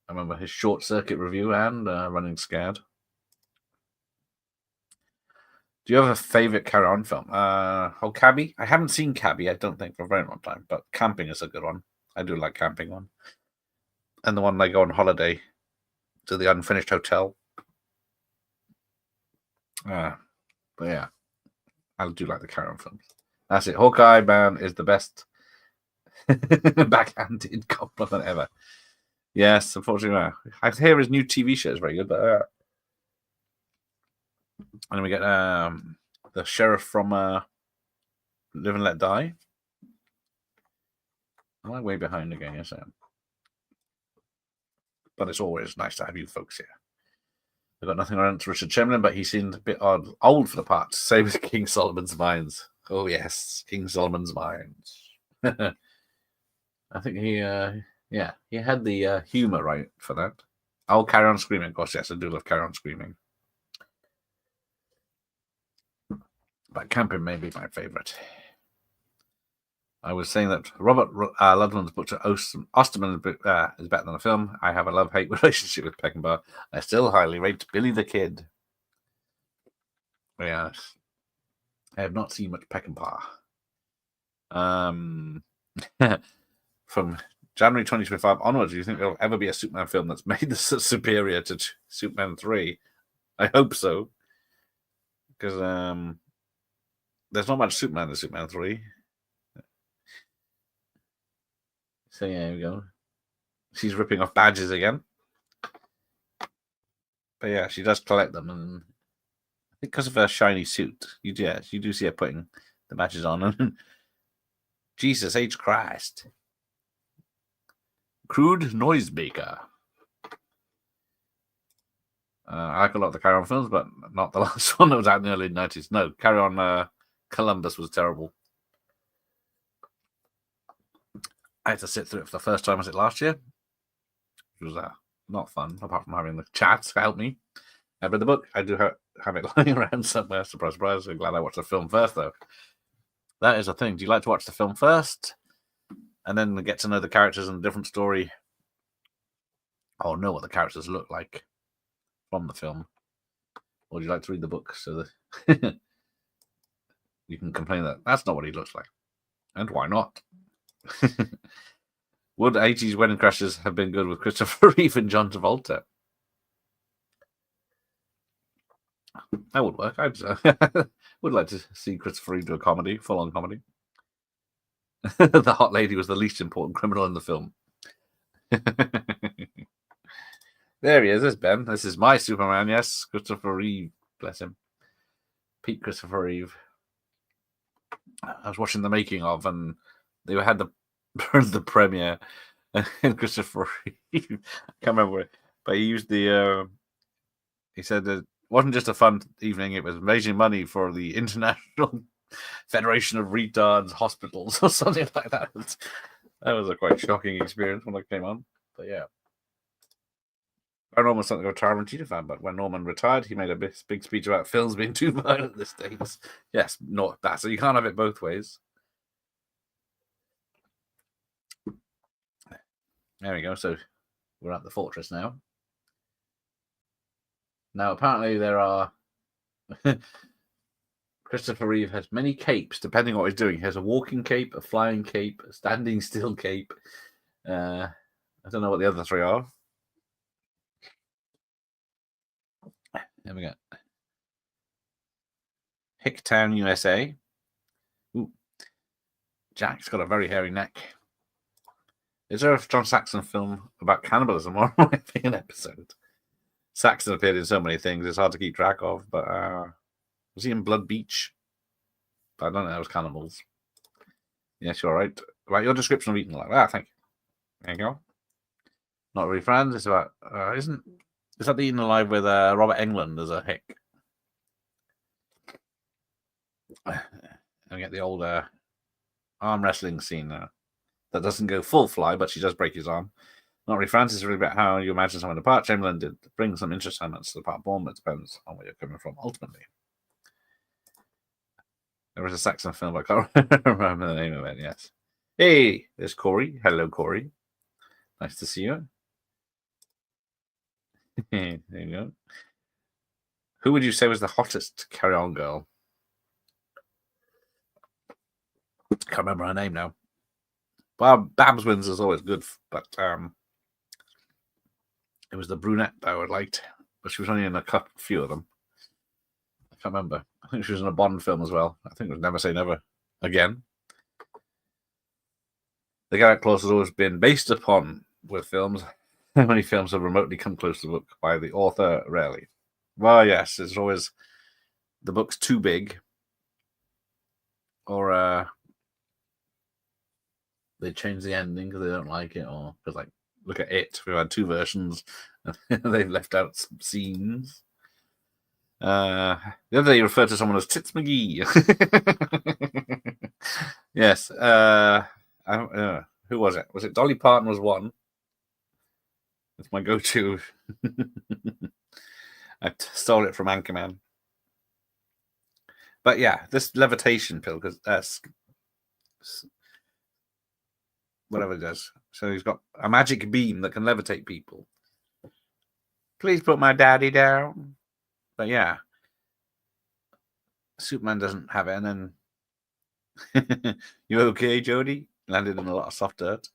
I remember his Short Circuit review and Running Scared. Do you have a favorite Carry On film? Cabby? I haven't seen Cabby, I don't think, for a very long time, but Camping is a good one. I do like Camping one. And the one they go on holiday to the unfinished hotel. But yeah, I do like the Carry On films. That's it. Hawkeye, man, is the best backhanded compliment ever. Yes, unfortunately, I hear his new TV show is very good, but and then we get the sheriff from Live and Let Die. Am I way behind again? Yes, I am. But it's always nice to have you folks here. I've got nothing against Richard Chamberlain, but he seemed a bit old for the part. Same as King Solomon's Mines. Oh yes, King Solomon's Mines. I think he had the humor right for that. I'll Carry On Screaming, of course. Yes, I do love Carry On Screaming. But Camping may be my favorite. I was saying that Robert Ludlum's book to Osterman is better than a film. I have a love-hate relationship with Peckinpah. I still highly rate Billy the Kid. Yes. I have not seen much Peckinpah. From January 2025 onwards, do you think there'll ever be a Superman film that's made this superior to Superman 3? I hope so. Because there's not much Superman in Superman 3. So yeah, here we go. She's ripping off badges again. But yeah, she does collect them, and I think because of her shiny suit, you do see her putting the badges on. And Jesus H. Christ. Crude Noisemaker. I like a lot of the Carry On films, but not the last one that was out in the early 90s. No, Carry On Columbus was terrible. I had to sit through it for the first time. Was it last year? It was not fun, apart from having the chat help me. I read the book. I do have it lying around somewhere. Surprise, surprise. I'm glad I watched the film first, though. That is a thing. Do you like to watch the film first and then get to know the characters in a different story, or know what the characters look like from the film? Or do you like to read the book so that you can complain that that's not what he looks like? And why not? Would 80s Wedding Crashers have been good with Christopher Reeve and John Travolta? That would work. I would like to see Christopher Reeve do a comedy, full-on comedy. The hot lady was the least important criminal in the film. There he is. There's Ben. This is my Superman. Yes, Christopher Reeve. Bless him. Pete Christopher Reeve. I was watching the making of, and they had the premiere, and Christopher Reeve, I can't remember it, but he used he said that it wasn't just a fun evening, it was raising money for the International Federation of Retards Hospitals or something like that. That was a quite shocking experience when I came on. But yeah. I Norman was something of a Tarantino fan, but when Norman retired, he made a big speech about films being too violent these days. Yes, not that. So you can't have it both ways. There we go. So we're at the fortress now. Now, apparently there are... Christopher Reeve has many capes, depending on what he's doing. He has a walking cape, a flying cape, a standing still cape. I don't know what the other three are. There we go. Hicktown, USA. Ooh. Jack's got a very hairy neck. Is there a John Saxon film about cannibalism or an episode? Saxon appeared in so many things, it's hard to keep track of, but was he in Blood Beach? But I don't know, it was cannibals. Yes, you're right. About your description of eating like that, thank you. There you go. Not really friends, it's about, is that the Eaten Alive with Robert Englund as a hick? And get the old arm wrestling scene that doesn't go full fly, but she does break his arm. Not really Francis is really about how you imagine someone apart. Chamberlain did bring some interesting elements to the part born, but it depends on where you're coming from ultimately. There was a Saxon film, I can't remember the name of it, yes. Hey, there's Corey. Hello, Corey. Nice to see you. There you go. Who would you say was the hottest Carry On girl? Can't remember her name now. Well, Babs Wins is always good, but it was the brunette that I would liked, but she was only in a few of them. I can't remember. I think she was in a Bond film as well. I think it was Never Say Never Again. The Garrett clause has always been based upon with films. How many films have remotely come close to the book by the author? Rarely. Well, yes, it's always the book's too big, or they change the ending because they don't like it, or because, like, look at It. We've had two versions. They've left out some scenes. The other day you referred to someone as Tits McGee. Yes. Who was it? Was it Dolly Parton was one? It's my go-to. I stole it from Anchorman. But yeah, this levitation pill, because whatever it does. So he's got a magic beam that can levitate people. Please put my daddy down. But yeah, Superman doesn't have it. And then, you okay, Jody? Landed in a lot of soft dirt.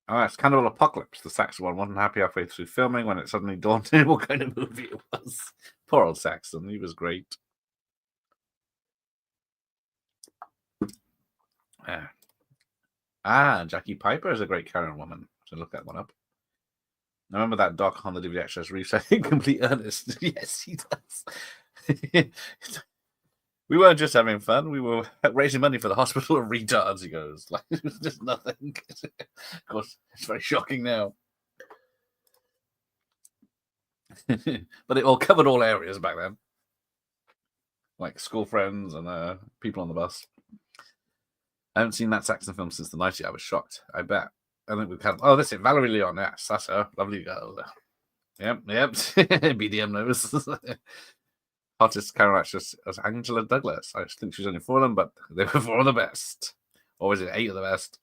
Oh, it's Cannibal Apocalypse. The Saxon one wasn't happy halfway through filming when it suddenly dawned on him what kind of movie it was. Poor old Saxon. He was great. Jackie Piper is a great Karen woman. So look that one up. I remember that doc on the DVD extras Reeve said in complete earnest. Yes, he does. We weren't just having fun. We were raising money for the hospital of retards, he goes. Like, it was just nothing. Of course, it's very shocking now. But it all covered all areas back then. Like school friends and people on the bus. I haven't seen that Saxon film since the 90s. I was shocked. I bet. I think we've had... Oh, that's it. Valerie Leon. Yes, that's her. Lovely girl. Yep. BDM knows. Hottest Karen actress as Angela Douglas. I think she's only 4 of them, but they were 4 of the best. Or was it 8 of the best?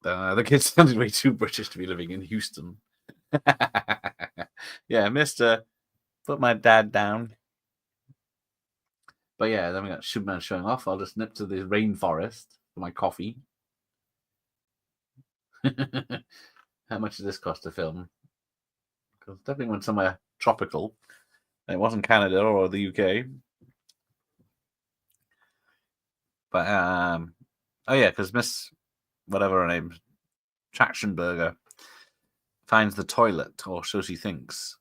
The kid sounded way too British to be living in Houston. Yeah, Mr. Put my dad down. But yeah, then we got Superman showing off. I'll just nip to the rainforest for my coffee. How much does this cost to film? Because definitely went somewhere tropical. It wasn't Canada or the UK. But oh yeah, because Miss whatever her name, Trachtenberger, finds the toilet, or so she thinks.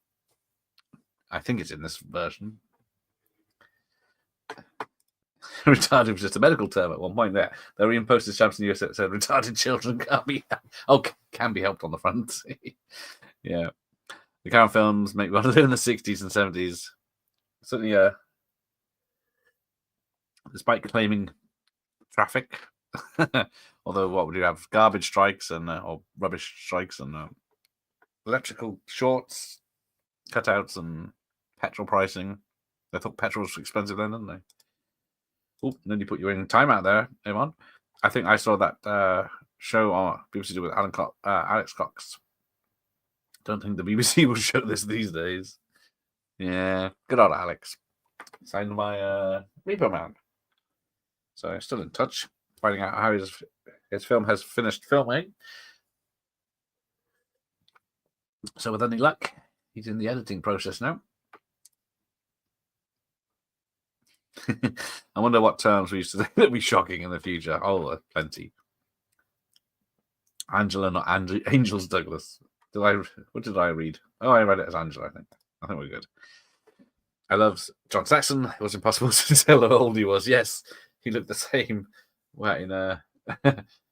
I think it's in this version. Retarded was just a medical term at one point. There, they reimposted stamps in the US that said retarded children can be helped on the front. Yeah. The Karen films make me want to live in the 60s and 70s. Certainly, despite claiming traffic, although what would you have? Garbage strikes and or rubbish strikes and electrical shorts, cutouts, and petrol pricing. They thought petrol was expensive then, didn't they? Oh, then you put you in timeout there, Eamon. I think I saw that show on BBC with Alex Cox. Don't think the BBC will show this these days. Yeah, good old Alex. Signed by Reaper Man. So still in touch, finding out how his film has finished filming. So with any luck, he's in the editing process now. I wonder what terms we used to say that would be shocking in the future. Oh, plenty. Angela, not Angels Douglas. What did I read? Oh, I read it as Angela, I think we're good. I love John Saxon. It was impossible to tell how old he was. Yes, he looked the same in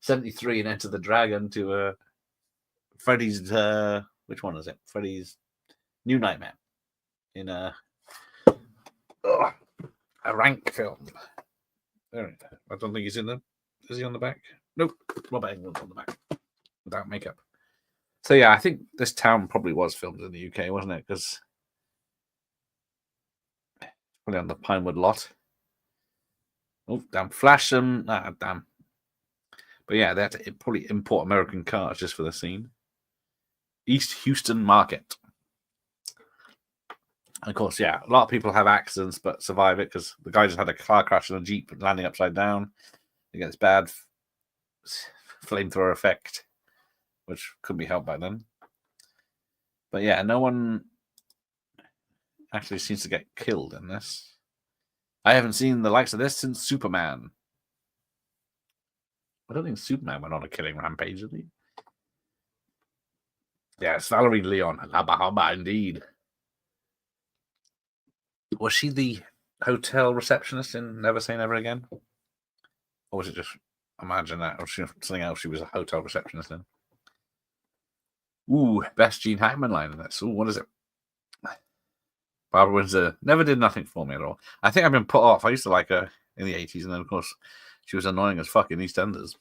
73 and Enter the Dragon to Freddy's, which one is it? Freddy's New Nightmare in a rank film. I don't think he's in them. Is he on the back? Nope. Robert Englund's on the back without makeup. So yeah, I think this town probably was filmed in the UK, wasn't it? Because probably on the Pinewood lot. Oh, damn! Flash them. Damn. But yeah, they had to probably import American cars just for the scene. East Houston Market. And of course, yeah, a lot of people have accidents but survive it because the guy just had a car crash in a Jeep landing upside down. He gets bad flamethrower effect, which couldn't be helped by then. But yeah, no one actually seems to get killed in this. I haven't seen the likes of this since Superman. I don't think Superman went on a killing rampage, did he? Yes, Valerie Leon. La Bahama, indeed. Was she the hotel receptionist in Never Say Never Again? Or was it just Imagine That? Or something else she was a hotel receptionist in? Ooh, best Gene Hackman line in this. Ooh, what is it? Barbara Windsor never did nothing for me at all. I think I've been put off. I used to like her in the 80s, and then, of course, she was annoying as fuck in EastEnders.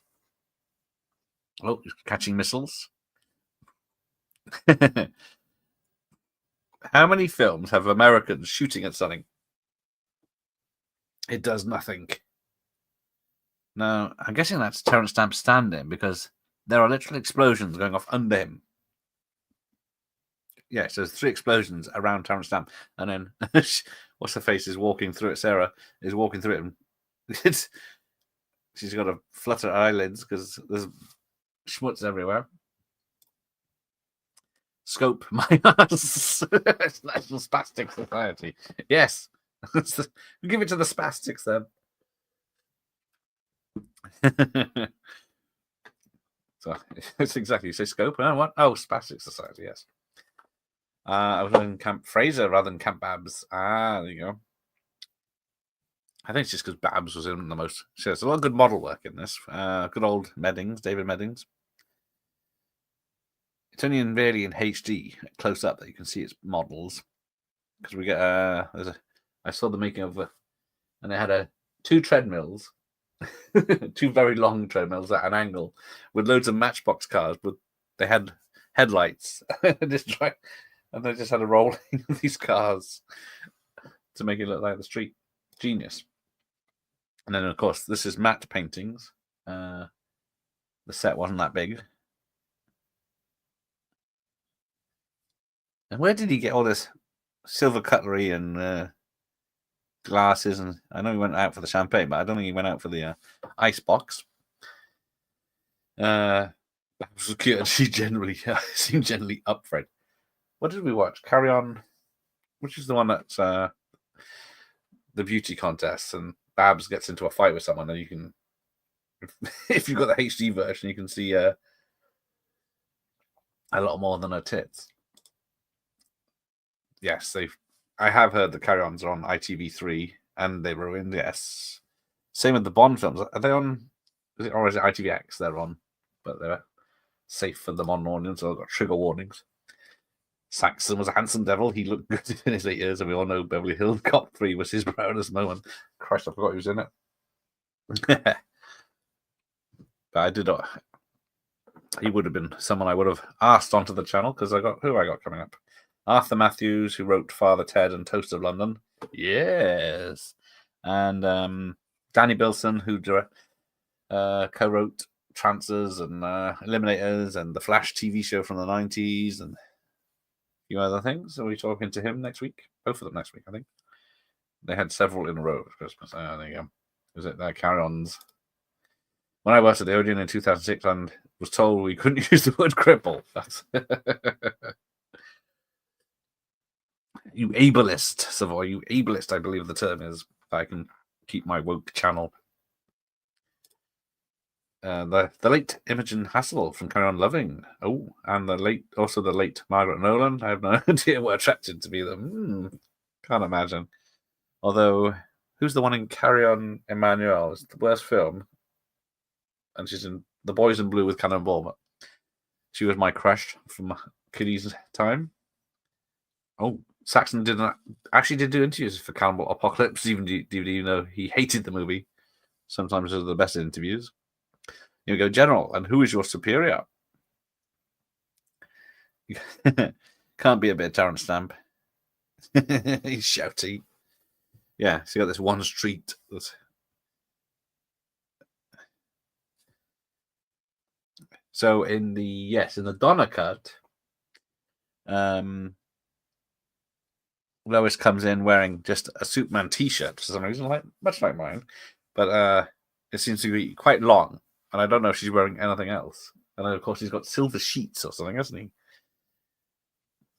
Oh, catching missiles. How many films have Americans shooting at something? It does nothing. Now, I'm guessing that's Terrence Stamp stand-in because there are literal explosions going off under him. Yeah, so there's 3 explosions around Terrence Stamp, and then what's her face is walking through it. Sarah is walking through it, and she's got to flutter her eyelids because there's schmutz everywhere. Scope my ass. It's National Spastic Society. Yes, give it to the spastics then. So it's exactly, you say scope, and what? Oh, Spastic Society, yes. I was in Camp Fraser rather than Camp Babs. There you go. I think it's just because Babs was in the most. So there's a lot of good model work in this. Good old Meddings, David Meddings. It's only really in HD, close up, that you can see its models. Because we get I saw the making of and they had 2 treadmills, 2 very long treadmills at an angle with loads of Matchbox cars, but they had headlights. And they just had a rolling of these cars to make it look like the street. Genius. And then, of course, this is matte paintings. The set wasn't that big. And where did he get all this silver cutlery and glasses? And I know he went out for the champagne, but I don't think he went out for the ice box. That was good. She seemed generally up for it. What did we watch? Carry On, which is the one that's the beauty contest, and Babs gets into a fight with someone, and you can, if you've got the HD version, you can see a lot more than her tits. Yes, I have heard the Carry Ons are on ITV3, and they were in, yes. Same with the Bond films. Are they on, or is it ITVX they're on? But they're safe for the modern audience, so I've got trigger warnings. Saxon was a handsome devil. He looked good in his 8 years, and we all know Beverly Hills Cop 3 was his proudest moment. Christ, I forgot he was in it. But I did not. He would have been someone I would have asked onto the channel, because I got coming up. Arthur Matthews, who wrote Father Ted and Toast of London. Yes. And Danny Bilson, who co-wrote Trancers and Eliminators and the Flash TV show from the 90s and a few other things. Are we talking to him next week? Both of them next week, I think. They had several in a row for Christmas. There you go. Was it carry-ons? When I worked at the Odeon in 2006 and was told we couldn't use the word cripple. That's you ableist, Savoy. You ableist, I believe the term is. If I can keep my woke channel. The late Imogen Hassel from Carry On Loving. Oh, and the late Margaret Nolan. I have no idea what attracted to be them. Can't imagine. Although, who's the one in Carry On Emmanuel? It's the worst film. And she's in The Boys in Blue with Cannonball. But she was my crush from kiddies time. Oh, Saxon did do interviews for Cannibal Apocalypse, even though he hated the movie. Sometimes those are the best interviews. Here we go, General, and who is your superior? Can't be a bit of Terrence Stamp. He's shouty. Yeah, so you got this one street. So in the Donna cut, Lois comes in wearing just a Superman T-shirt for some reason, much like mine, but it seems to be quite long, and I don't know if she's wearing anything else. And then, of course, he's got silver sheets or something, hasn't he?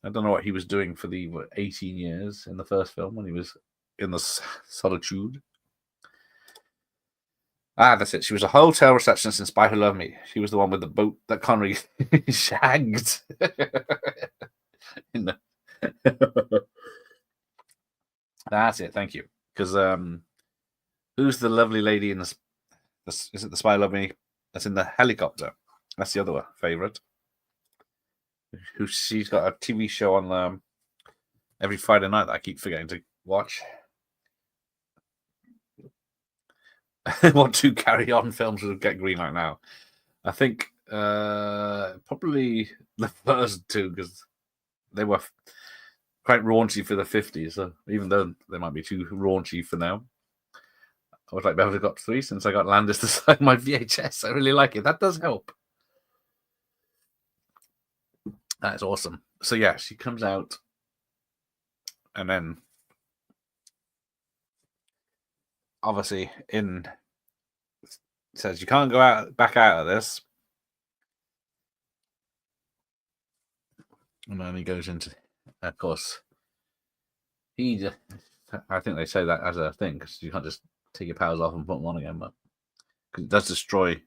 I don't know what he was doing for the 18 years in the first film when he was in the Solitude. That's it. She was a hotel receptionist in Spy Who Loved Me. She was the one with the boat that Connery shagged. That's it. Thank you. Because who's the lovely lady in the? Is it the Spy Who Loved Me? That's in the helicopter. That's the other favorite. She's got a TV show on every Friday night that I keep forgetting to watch. What two Carry On films would get green light now? I think probably the first two, because they were quite raunchy for the 50s. So even though they might be too raunchy for now, I would like Beverly Cop 3 since I got Landis to sign my VHS. I really like it. That does help. That is awesome. So yeah, she comes out and then obviously says you can't go back out of this. And then he goes into, of course, I think they say that as a thing, because you can't just take your powers off and put them on again, but because it does destroy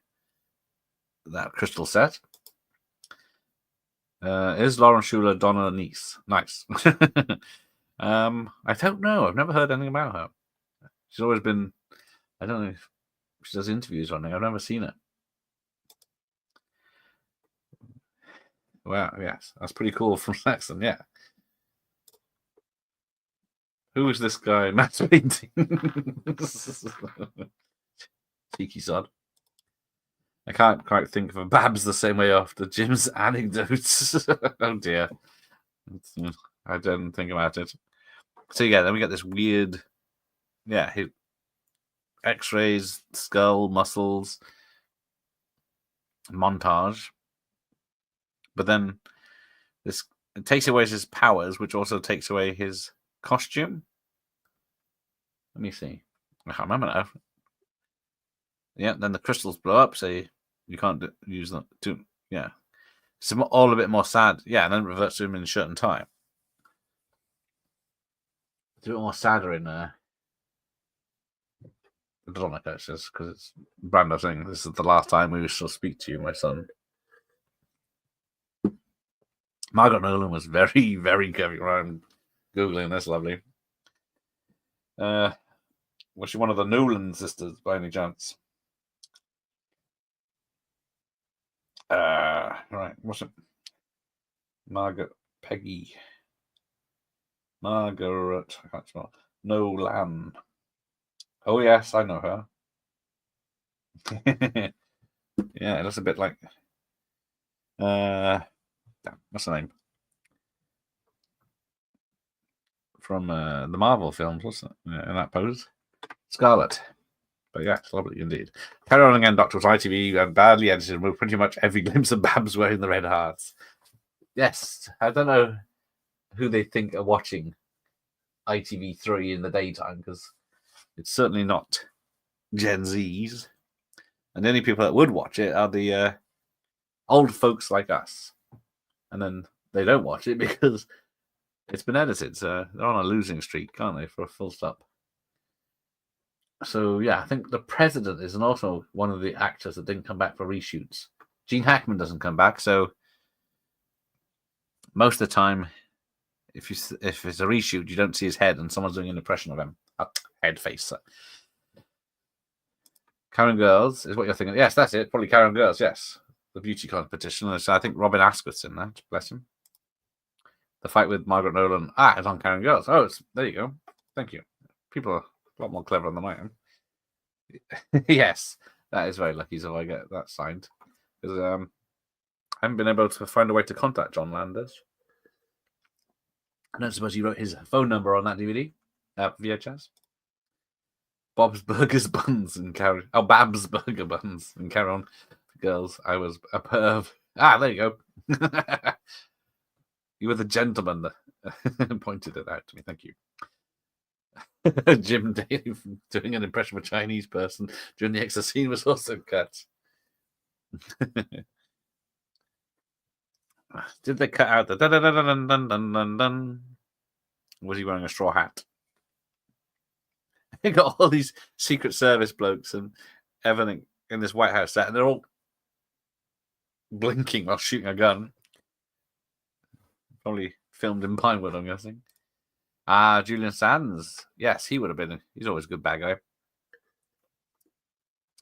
that crystal set. Is Lauren Schuler Donna niece? Nice. I don't know. I've never heard anything about her. She's always been, I don't know if she does interviews or anything. I've never seen her. Wow, yes. That's pretty cool from Saxon, yeah. Who is this guy masturbating? Cheeky sod. I can't quite think of a Babs the same way after Jim's anecdotes. Oh dear. I didn't think about it. So yeah, then we get this weird, X-rays, skull, muscles, montage. But then it takes away his powers, which also takes away his costume. Let me see. I can't remember now. Yeah, then the crystals blow up, so you can't use them to. Yeah, it's all a bit more sad. Yeah, and then it reverts to him in shirt and tie. It's a bit more sadder in Veronica, says, because it's Brando saying this is the last time we shall speak to you, my son. Margaret Nolan was very, very careful. I'm Googling this, lovely. Was she one of the Nolan sisters by any chance? Right, what's it? Margaret Peggy. Margaret. I can't spell. Nolan. Oh, yes, I know her. Yeah, it looks a bit like. Damn, what's her name? From the Marvel films, wasn't it? Yeah, in that pose. Scarlet. But yeah, it's lovely indeed. Carry on again, Doctor was ITV and badly edited with pretty much every glimpse of Babs wearing the red hearts. Yes, I don't know who they think are watching ITV3 in the daytime, because it's certainly not Gen Zs. And the only people that would watch it are the old folks like us. And then they don't watch it because it's been edited. So they're on a losing streak, can't they, for a full stop. So, yeah, I think the president is also one of the actors that didn't come back for reshoots. Gene Hackman doesn't come back, so most of the time, if it's a reshoot, you don't see his head and someone's doing an impression of him. Head face. Karen Girls is what you're thinking. Yes, that's it. Probably Karen Girls, yes. The beauty competition. So I think Robin Asquith's in that. Bless him. The fight with Margaret Nolan. It's on Karen Girls. Oh, there you go. Thank you. People are a lot more clever than I am. Yes, that is very lucky. So I get that signed because I haven't been able to find a way to contact John Landers. I don't suppose he wrote his phone number on that DVD, VHS. Bob's Burgers Buns and carry. Oh, Babs Burger Buns and carry on. Girls, I was a perv. There you go. You were the gentleman that pointed it out to me. Thank you. Jim Daly doing an impression of a Chinese person during the extra scene was also cut. Did they cut out the dun dun dun dun dun dun dun dun? Was he wearing a straw hat? They got all these Secret Service blokes and everything in this White House set, and they're all blinking while shooting a gun. Probably filmed in Pinewood, I'm guessing. Julian Sands. Yes, he would have been. He's always a good bad guy.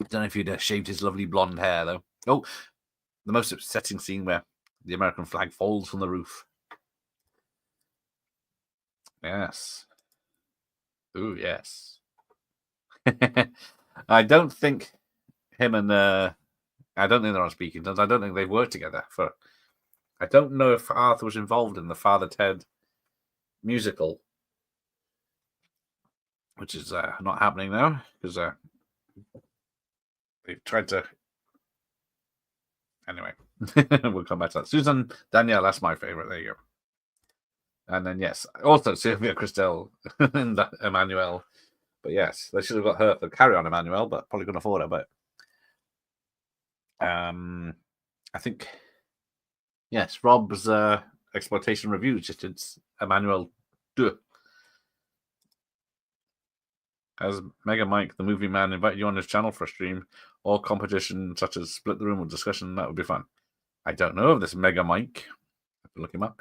Don't know if he'd shaved his lovely blonde hair, though. Oh, the most upsetting scene where the American flag falls from the roof. Yes. Ooh, yes. I don't think him and I don't think they're on speaking terms. I don't think they've worked together for. I don't know if Arthur was involved in the Father Ted musical, which is not happening now because they've tried to. Anyway, we'll come back to that. Susan Danielle, that's my favorite. There you go. And then yes, also Sylvia Christel and Emmanuel. But yes, they should have got her for Carry On Emmanuel, but probably couldn't afford her. But I think yes, Rob's exploitation review just did Emmanuel 2. Has Mega Mike, the movie man, invited you on his channel for a stream or competition such as Split the Room or discussion? That would be fun. I don't know of this Mega Mike. I have to look him up.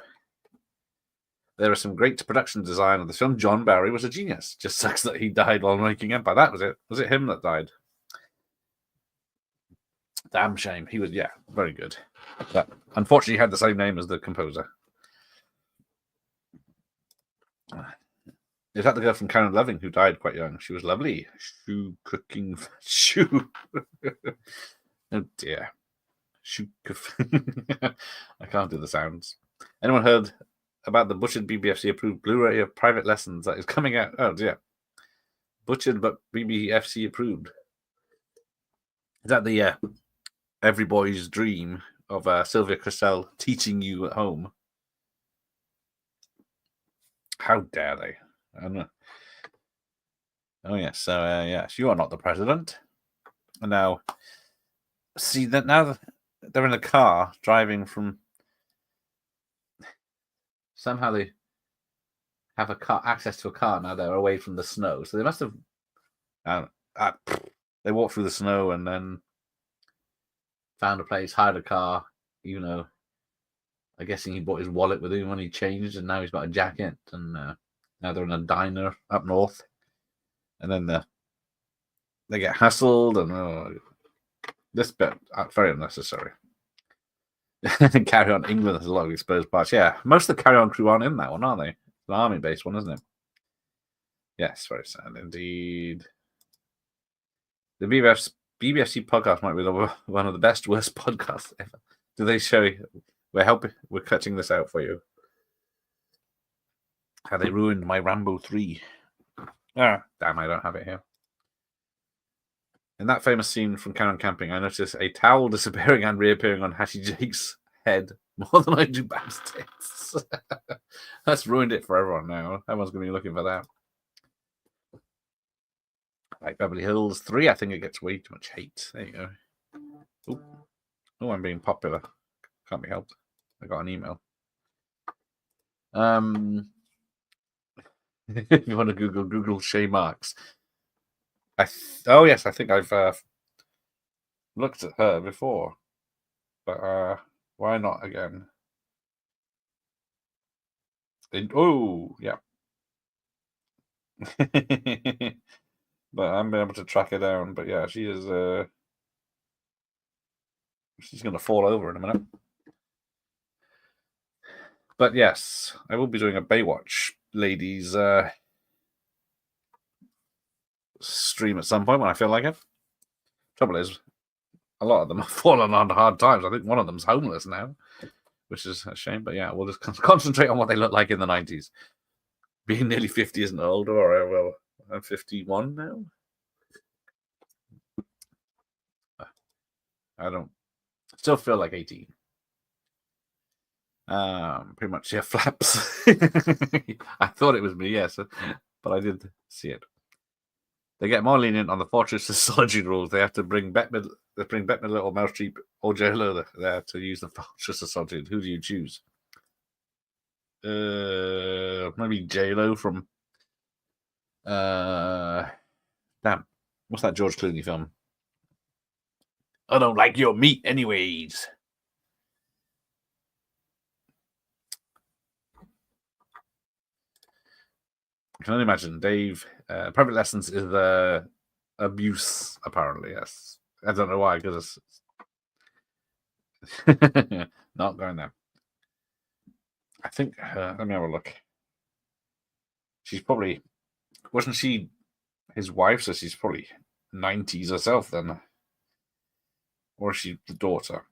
There is some great production design of the film. John Barry was a genius. Just sucks that he died while making Empire. That was it. Was it him that died? Damn shame. He was, yeah, very good. But unfortunately, he had the same name as the composer. Is that the girl from Karen Loving who died quite young? She was lovely. Shoe cooking. Shoe. Oh dear. Shoe. I can't do the sounds. Anyone heard about the Butchered BBFC approved Blu-ray of Private Lessons that is coming out? Oh dear. Butchered but BBFC approved. Is that the every boy's dream of Sylvia Christel teaching you at home? How dare they? I don't know. Oh yes, so yes, you are not the president. And now, see that now they're in a car driving from. Somehow they have a car access to a car now. They're away from the snow, so they must have. They walked through the snow and then found a place, hired a car. You know, I'm guessing he brought his wallet with him when he changed, and now he's got a jacket. And now they're in a diner up north, and then they get hassled, and this bit very unnecessary. Carry On England has a lot of exposed parts. Yeah, most of the Carry On crew aren't in that one, are they? It's an army-based one, isn't it? Yes, very sad indeed. The BBFC podcast might be one of the best, worst podcasts ever. Do they show you? We're cutting this out for you. How they ruined my Rambo 3. Ah, damn, I don't have it here. In that famous scene from Carry On Camping, I noticed a towel disappearing and reappearing on Hattie Jake's head more than I do Bab's tits. That's ruined it for everyone now. Everyone's going to be looking for that. Like Beverly Hills 3, I think it gets way too much hate. There you go. Oh, I'm being popular. Can't be helped. I got an email. If you want to Google Shay Marks. Oh yes, I think I've looked at her before, but why not again? Oh yeah, but I haven't been able to track her down. But yeah, she is. She's going to fall over in a minute. But yes, I will be doing a Baywatch ladies stream at some point when I feel like it. Trouble is, a lot of them have fallen on hard times. I think one of them's homeless now, which is a shame. But yeah, we'll just concentrate on what they look like in the 90s. Being nearly 50 isn't old, or well, I'm 51 now. I don't still feel like 18. Pretty much, yeah, flaps. I thought it was me, yes, but I did see it. They get more lenient on the Fortress of Solitude rules. They have to bring Bette Midler or Meryl Streep or J-Lo there to use the Fortress of Solitude. Who do you choose? Maybe J-Lo from damn, what's that George Clooney film? I don't like your meat anyways. I can only imagine. Dave, private lessons is the abuse, apparently, yes. I don't know why, because it's not going there. I think, let me have a look. She's probably, wasn't she his wife? So she's probably 90s herself then. Or is she the daughter?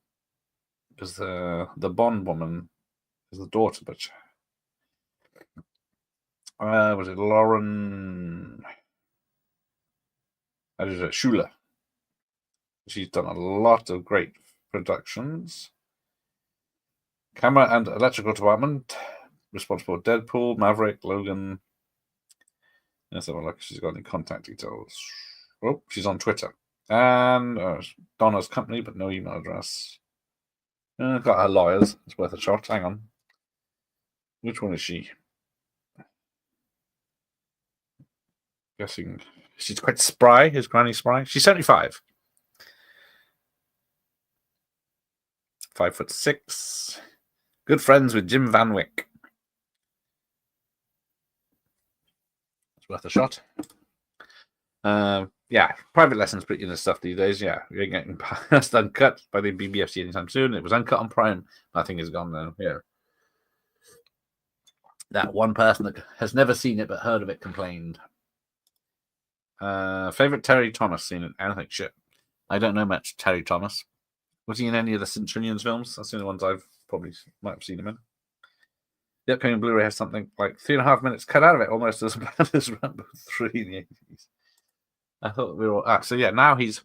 Because the Bond woman is the daughter, but was it Lauren? How is it? Schuler. She's done a lot of great productions. Camera and electrical department, responsible for Deadpool, Maverick, Logan. Let's have a look. She's got any contact details. Oh, she's on Twitter. And Donna's company, but no email address. Got her lawyers. It's worth a shot. Hang on. Which one is she? Guessing she's quite spry. Is Granny spry? She's 75. 5'6". Good friends with Jim Van Wyck. It's worth a shot. Yeah, private lessons pretty in the stuff these days. Yeah, you're getting past uncut by the BBFC anytime soon. It was uncut on Prime. I think it's gone now. Yeah. That one person that has never seen it but heard of it complained. Favorite Terry Thomas scene in anything? Shit. I don't know much Terry Thomas. Was he in any of the Centurions films? That's the only ones I've probably might have seen him in. The upcoming Blu-ray has something like 3.5 minutes cut out of it, almost as bad as Rambo 3 in the 80s. I thought we were all... so yeah, now he's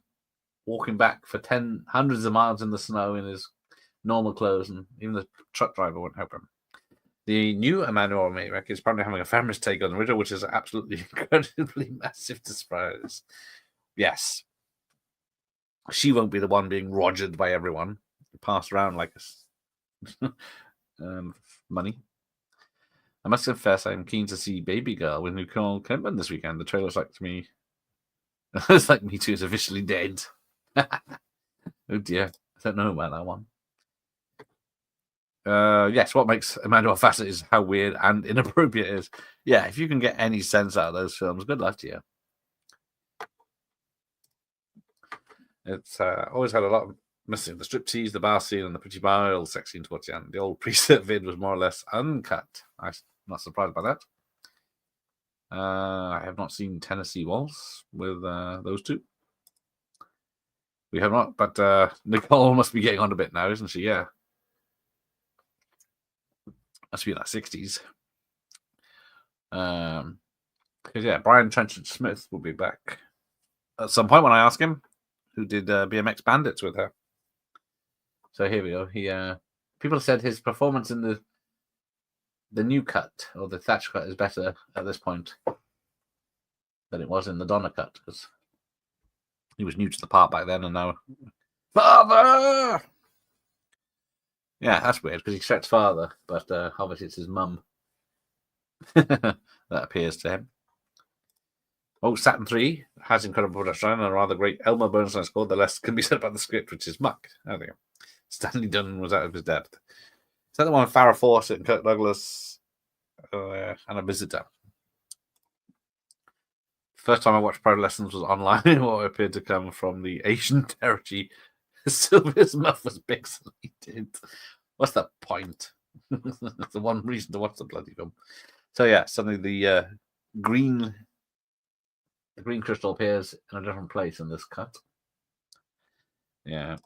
walking back for hundreds of miles in the snow in his normal clothes, and even the truck driver won't help him. The new Emmanuel Mayrick is apparently having a feminist take on the riddle, which is an absolutely incredibly massive surprise. Yes. She won't be the one being rogered by everyone, passed around like money. I must confess, I'm keen to see Baby Girl with Nicole Kidman this weekend. The trailer's like to me... it's like Me Too is officially dead. Oh dear. I don't know about that one. Yes, what makes Emmanuel fascinating is how weird and inappropriate it is. Yeah, if you can get any sense out of those films, good luck to you. It's always had a lot of missing the striptease, the bar scene, and the pretty mild sex scene towards the end. The old preset vid was more or less uncut. I'm not surprised by that. I have not seen Tennessee Waltz with those two. We have not, but Nicole must be getting on a bit now, isn't she? Yeah. Must be in that 60s. Because, yeah, Brian Trenchard Smith will be back at some point when I ask him, who did BMX Bandits with her. So here we go. People said his performance in the new cut, or the theatrical cut, is better at this point than it was in the Donna cut, because he was new to the part back then, and now, Father! Yeah, that's weird, because he expects father, but obviously it's his mum that appears to him. Oh, Saturn 3 has incredible production and a rather great Elmer Bernstein score. The less can be said about the script, which is muck. There we go. Stanley Dunn was out of his depth. Is that the one with Farrah Fawcett and Kirk Douglas and a visitor? First time I watched Pro Lessons was online, what appeared to come from the Asian territory. Sylvia's muff was pixelated. What's the point? That's the one reason to watch the bloody film. So yeah, suddenly the green crystal appears in a different place in this cut. Yeah,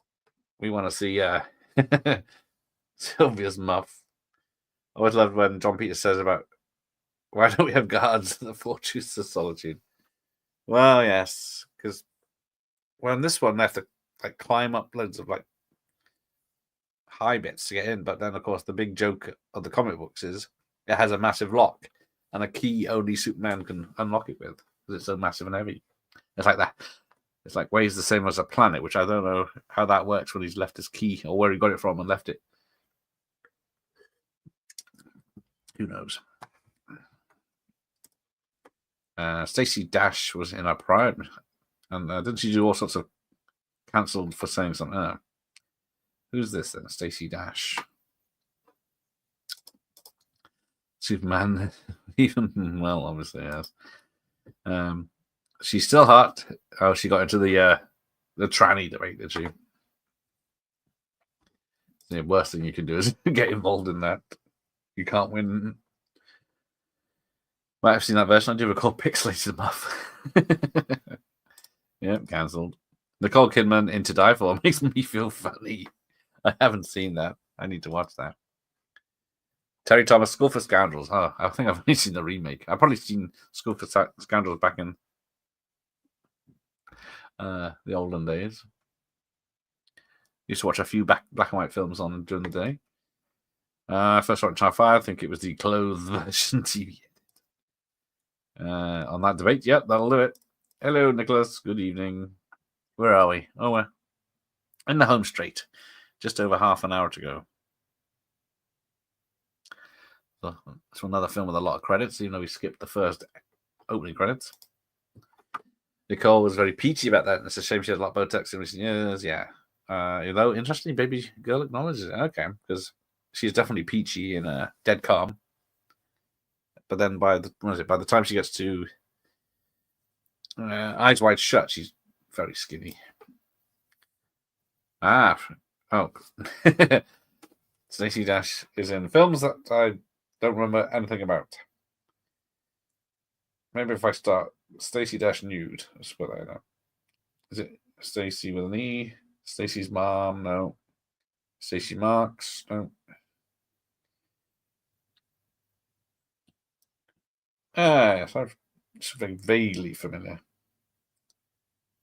we want to see Sylvia's muff. I always loved when John Peters says about, why don't we have guards in the Fortress of Solitude? Well, yes, because in this one they have to climb up loads of high bits to get in, but then of course the big joke of the comic books is it has a massive lock and a key only Superman can unlock it with because it's so massive and heavy. It's like that. It's weighs the same as a planet, which I don't know how that works when he's left his key or where he got it from and left it. Who knows? Stacey Dash was in our prime, and didn't she do all sorts of cancelled for saying something? Who's this then? Stacey Dash. Superman, even, well, obviously, yes. She's still hot. Oh, she got into the tranny debate, did she? The worst thing you can do is get involved in that. You can't win. Might have seen that version. I do recall Pixelated Muff. Yep, cancelled. Nicole Kidman into Die For makes me feel funny. I haven't seen that. I need to watch that. Terry Thomas, School for Scoundrels. Oh, I think I've only seen the remake. I've probably seen School for Scoundrels back in the olden days. Used to watch a few black and white films on during the day. First watched Channel 5. I think it was the clothed version TV. On that debate, yep, that'll do it. Hello, Nicholas. Good evening. Where are we? Oh, we're in the home straight. Just over half an hour to go. So it's another film with a lot of credits, even though we skipped the first opening credits. Nicole was very peachy about that, and it's a shame she had a lot of Botox in recent years. Yeah. Although, interesting, baby girl acknowledges it. Okay, because she's definitely peachy in Dead Calm. But then by the time she gets to Eyes Wide Shut, she's very skinny. Stacey Dash is in films that I don't remember anything about. Maybe if I start Stacey Dash nude, that's what I know. Is it Stacey with an E? Stacey's mom? No. Stacey Marks? No. Yes, I'm something vaguely familiar.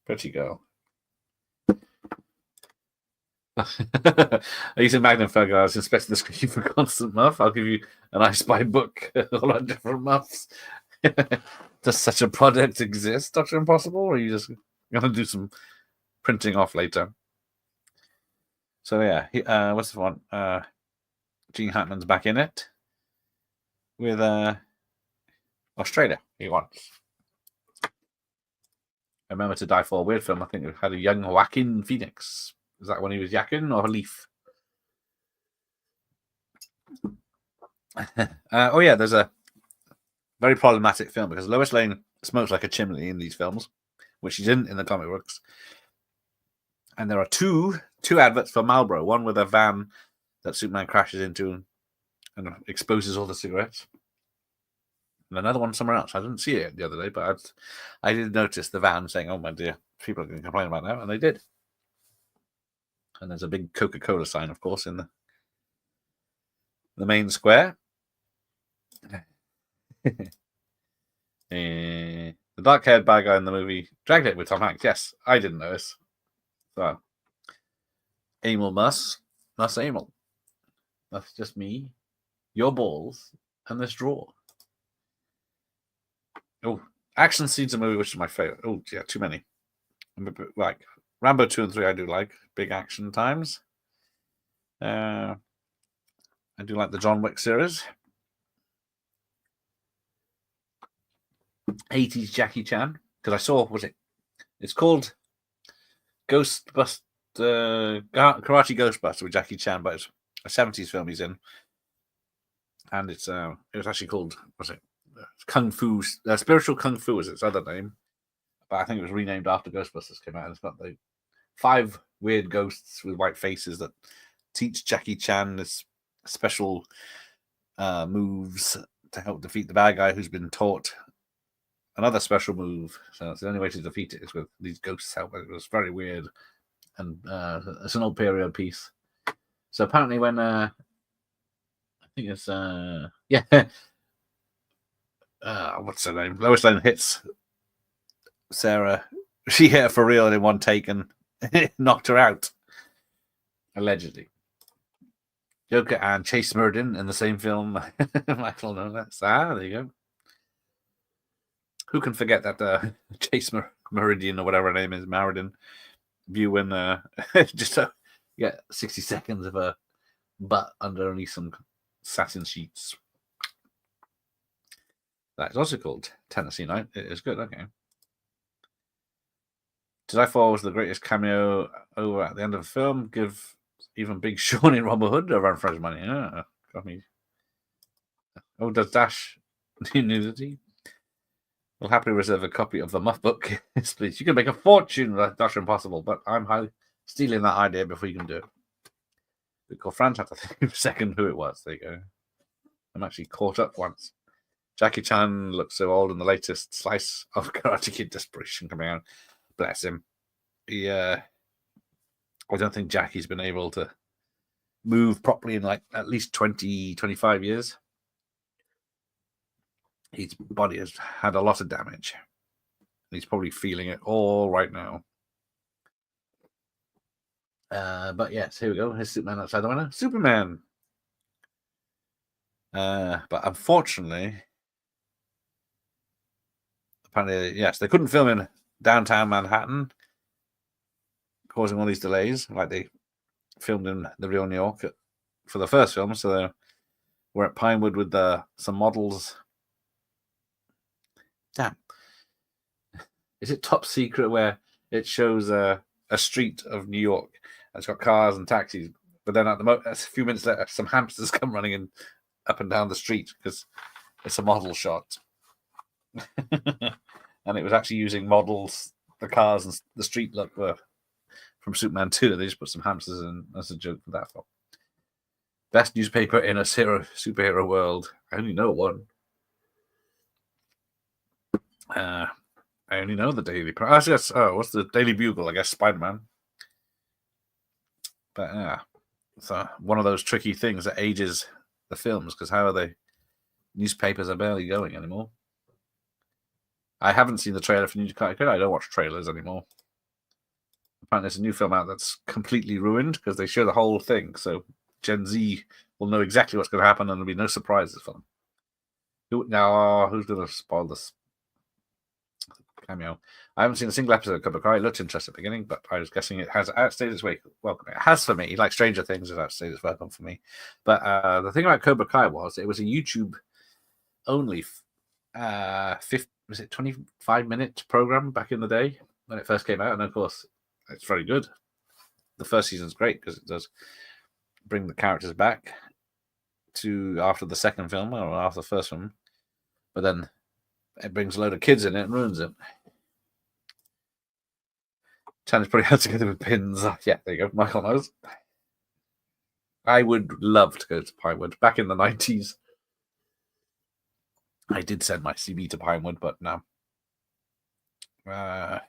Pretty girl. I used a magnifying glass inspecting the screen for constant muff. I'll give you an I Spy book, all our different muffs. Does such a product exist, Dr. Impossible, or are you just going to do some printing off later? So, yeah, what's the one? Gene Hackman's back in it with Australia, he wants. I remember To Die For, a weird film. I think it had a young Joaquin Phoenix. Is that when he was yakking or a leaf? Oh, yeah, there's a very problematic film because Lois Lane smokes like a chimney in these films, which she didn't in the comic books. And there are two 2 adverts for Marlboro. One with a van that Superman crashes into and exposes all the cigarettes. And another one somewhere else. I didn't see it the other day, but I did notice the van saying, "Oh my dear, people are going to complain about that," and they did. And there's a big Coca-Cola sign, of course, in the main square. The dark-haired bad guy in the movie Dragnet with Tom Hanks. Yes, I didn't notice. So, Amel Muss Amel. That's just me, your balls, and this drawer. Oh, action scenes in the movie, which is my favorite. Oh, yeah, too many. Like Rambo 2 and 3, I do like big action times. I do like the John Wick series. 80s Jackie Chan, because I saw, it's called Karate Ghostbuster with Jackie Chan, but it's a 70s film he's in. And it was actually called, Kung Fu, Spiritual Kung Fu is its other name. But I think it was renamed after Ghostbusters came out. And it's got the 5 weird ghosts with white faces that teach Jackie Chan this special moves to help defeat the bad guy who's been taught another special move. So it's the only way to defeat it is with these ghosts help. It was very weird. And it's an old period piece. So apparently when I think it's what's her name? Lois Lane hits Sarah. She hit her for real in one take and knocked her out. Allegedly. Joker and Chase Meridian in the same film. Michael Nolan. There you go. Who can forget that Chase Meridian or whatever her name is, Meridian view when just 60 seconds of a butt underneath some satin sheets. That's also called Tennessee Night. It is good, okay. Did I Fall was the greatest cameo over at the end of the film? Give even Big Sean in Robin Hood a run for his money. Got me. Oh, does Dash nudity? We'll happily reserve a copy of the Muff Book. Yes, please. You can make a fortune with Dash Impossible, but I'm highly stealing that idea before you can do it. Because Franz had to think for a second who it was. There you go. I'm actually caught up once. Jackie Chan looks so old in the latest slice of Karate Kid Desperation coming out. Bless him. I don't think Jackie's been able to move properly in like at least 20, 25 years. His body has had a lot of damage. He's probably feeling it all right now. But yes, here we go. Here's Superman outside the window. Superman! But unfortunately, apparently, yes, they couldn't film in downtown Manhattan, causing all these delays, like they filmed in the real New York for the first film. So they were at Pinewood with some models. Damn. Is it Top Secret where it shows a street of New York? It's got cars and taxis, but then a few minutes later, some hamsters come running in up and down the street because it's a model shot. And it was actually using models, the cars and the street look were from Superman 2. They just put some hamsters in as a joke for that film. Best newspaper in a superhero world. I only know one. I only know the Daily Press. What's the Daily Bugle? I guess Spider-Man. But yeah, it's one of those tricky things that ages the films because how are they? Newspapers are barely going anymore. I haven't seen the trailer for New Karate Kid. I don't watch trailers anymore. Apparently, there's a new film out that's completely ruined because they show the whole thing. So Gen Z will know exactly what's going to happen and there'll be no surprises for them. Who's going to spoil this cameo? I haven't seen a single episode of Cobra Kai. It looked interesting at the beginning, but I was guessing it has outstayed its welcome. It has for me. Like Stranger Things has outstayed its welcome for me. But the thing about Cobra Kai was it was a YouTube only 25-minute program back in the day when it first came out. And of course, it's very good. The first season's great because it does bring the characters back to after the second film or after the first film. But then it brings a load of kids in it and ruins it. Challenge probably held together with pins. Yeah, there you go. Michael knows. I would love to go to Pinewood. Back in the 90s, I did send my CB to Pinewood, but no. I'd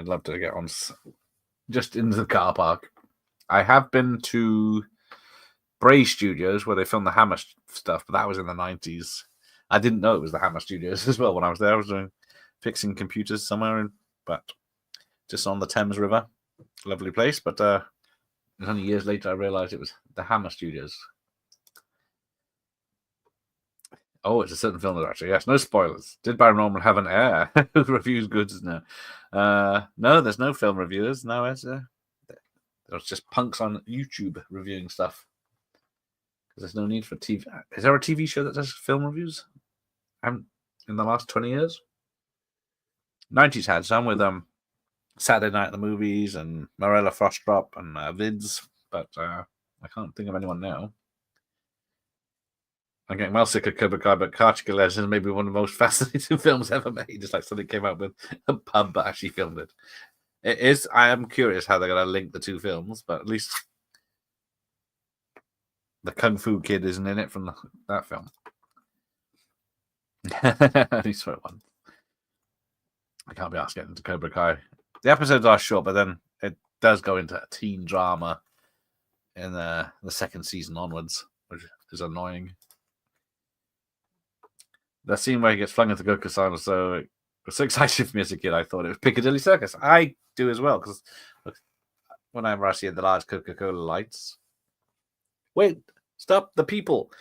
love to get on just into the car park. I have been to Bray Studios where they filmed the Hammer stuff, but that was in the 90s. I didn't know it was the Hammer Studios as well when I was there. I was fixing computers somewhere, but just on the Thames River. Lovely place, but it was only years later I realised it was the Hammer Studios. Oh, it's a certain film actually. Yes, no spoilers. Did Barry Norman have an air? Reviews good, isn't it? No, there's no film reviewers. No, there's just punks on YouTube reviewing stuff. Because there's no need for TV. Is there a TV show that does film reviews? In the last 20 years? 90s had some with Saturday Night at the Movies and Morella Frostrop and Vids, but I can't think of anyone now. I'm getting well sick of Cobra Kai, but Carchical Legends may be one of the most fascinating films ever made. Just like something came out with a pub but actually filmed it. It is. I am curious how they're going to link the two films, but at least the Kung Fu Kid isn't in it from that film. Only saw it once. I can't be asked getting into Cobra Kai. The episodes are short, but then it does go into a teen drama in the second season onwards, which is annoying. The scene where he gets flung into Goku-san was so exciting for me as a kid. I thought it was Piccadilly Circus. I do as well, because whenever I see the large Coca-Cola lights, wait, stop the people.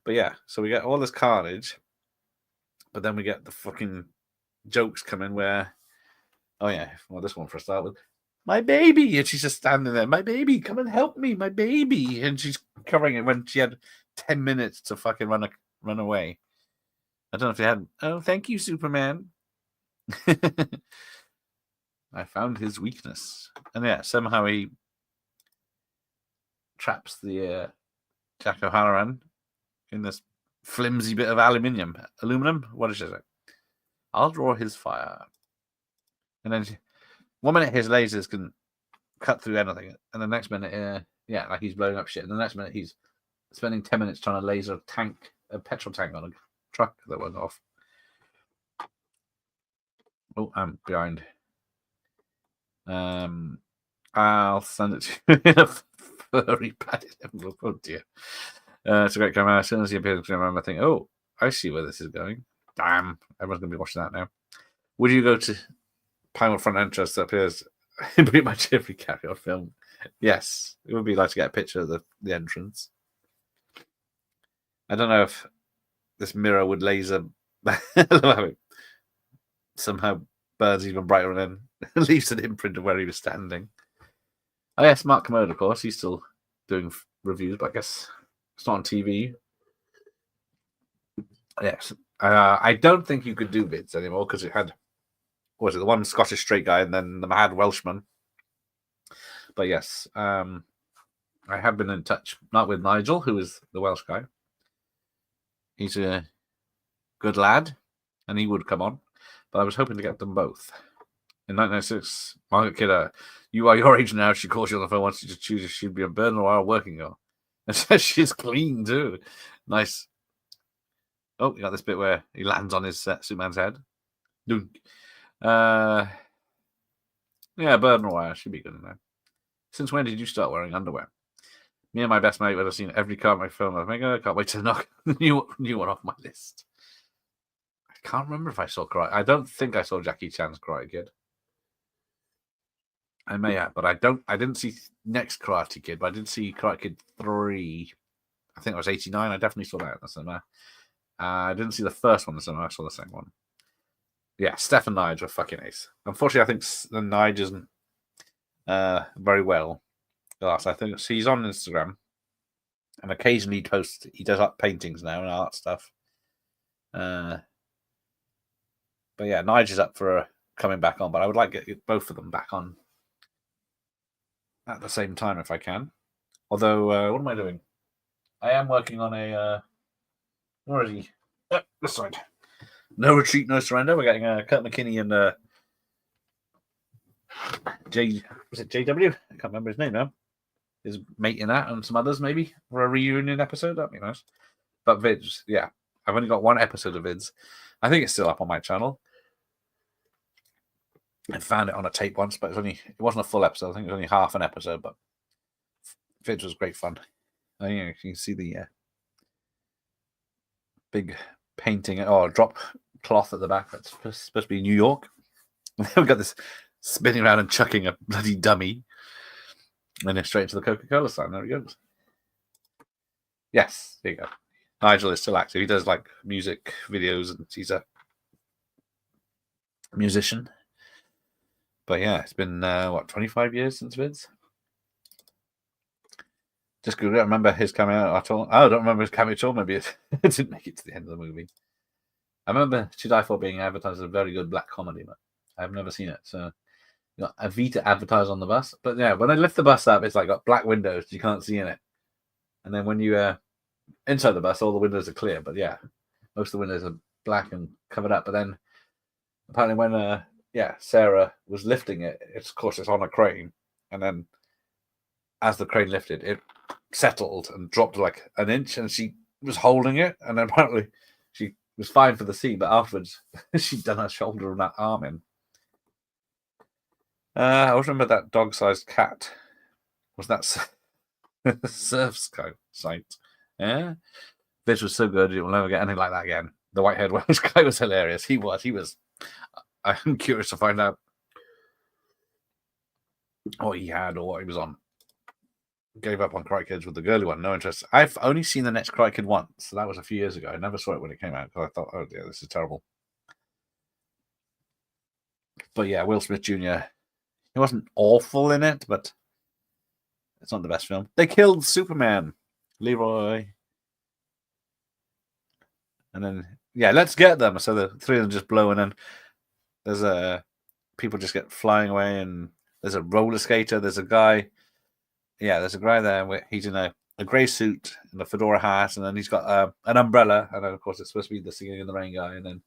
But yeah, so we get all this carnage, but then we get the fucking jokes coming where, oh yeah, well, this one for a start with, my baby, and she's just standing there, my baby, come and help me, my baby, and she's covering it when she had 10 minutes to fucking run away. I don't know if they had, oh, thank you, Superman. I found his weakness. And yeah, somehow he traps the Jack O'Halloran in this flimsy bit of aluminum. What is it? I'll draw his fire. And then 1 minute his lasers can cut through anything. And the next minute, like he's blowing up shit. And the next minute he's spending 10 minutes trying to laser a petrol tank on a truck that went off. Oh, I'm behind. I'll send it to you in a furry padded envelope. Oh dear. It's a great camera. As soon as he appears, I think, oh, I see where this is going. Damn, everyone's going to be watching that now. Would you go to Pinewood Front Entrance that appears in pretty much every carry-on film? Yes, it would be like to get a picture of the entrance. I don't know if this mirror would laser somehow burns even brighter and then leaves an imprint of where he was standing. Oh yes, Mark Commode, of course. He's still doing reviews, but I guess it's not on TV. Yes. I don't think you could do vids anymore because it had, what was it, the one Scottish straight guy and then the mad Welshman. But yes, I have been in touch, not with Nigel, who is the Welsh guy. He's a good lad, and he would come on. But I was hoping to get them both. In 1996, Margaret Kidder, you are your age now. She calls you on the phone, wants you to choose if she'd be a burden or a working girl. And says she's clean too. Nice. Oh, you got this bit where he lands on his Superman's head. Dunk. Yeah, burden or wire. She'd be good in there. Since when did you start wearing underwear? Me and my best mate would have seen every comic film I've made. I can't wait to knock the new one off my list. I can't remember if I saw Karate. I don't think I saw Jackie Chan's Karate Kid. I may have, but I didn't see next Karate Kid, but I did see Karate Kid 3. I think it was 89. I definitely saw that in the cinema. I didn't see the first one in the cinema. I saw the second one. Yeah, Steph and Nige were fucking ace. Unfortunately, I think Nige isn't very well. I think he's on Instagram, and occasionally he does up paintings now and art stuff. But yeah, Nige is up for coming back on, but I would like to get both of them back on at the same time if I can. Although, what am I doing? I am working on a already this side. No Retreat, No Surrender. We're getting Kurt McKinney and Was it JW? I can't remember his name now. His mate in that and some others maybe for a reunion episode. That'd be nice. But vids, yeah, I've only got one episode of vids. I think it's still up on my channel. I found it on a tape once, but it wasn't a full episode. I think it was only half an episode, but vids was great fun. You can see the big painting or drop cloth at the back. That's supposed to be New York. We've got this spinning around and chucking a bloody dummy. And then straight into the Coca-Cola sign. There he goes. Yes, there you go. Nigel is still active. He does like music videos and he's a musician. But yeah, it's been 25 years since vids. Just Google it. I remember his cameo at all. I don't remember his cameo at all. Maybe it didn't make it to the end of the movie. I remember To Die For being advertised as a very good black comedy, but I've never seen it. So you got Avita advertised on the bus. But yeah, when I lift the bus up, it's like got black windows. You can't see in it. And then when you inside the bus, all the windows are clear. But yeah, most of the windows are black and covered up. But then apparently when Sarah was lifting it, of course it's on a crane. And then as the crane lifted, it settled and dropped like an inch, and she was holding it. And then apparently she was fine for the scene, but afterwards she'd done her shoulder and that arm in. I always remember that dog-sized cat. Was that surf site? Yeah, this was so good. You will never get anything like that again. The white-haired Welsh guy was hilarious. He was. I'm curious to find out what he had or what he was on. Gave up on Karate Kids with the girly one. No interest. I've only seen the next Karate Kid once. So that was a few years ago. I never saw it when it came out because I thought, oh dear, this is terrible. But yeah, Will Smith Jr. He wasn't awful in it, but it's not the best film. They killed Superman, Leroy. And then, yeah, let's get them. So the three of them just blow, and then there's people just get flying away, and there's a roller skater. There's a guy. Yeah, there's a guy there where he's in a grey suit and a fedora hat, and then he's got an umbrella, and then of course it's supposed to be the Singing in the Rain guy, and then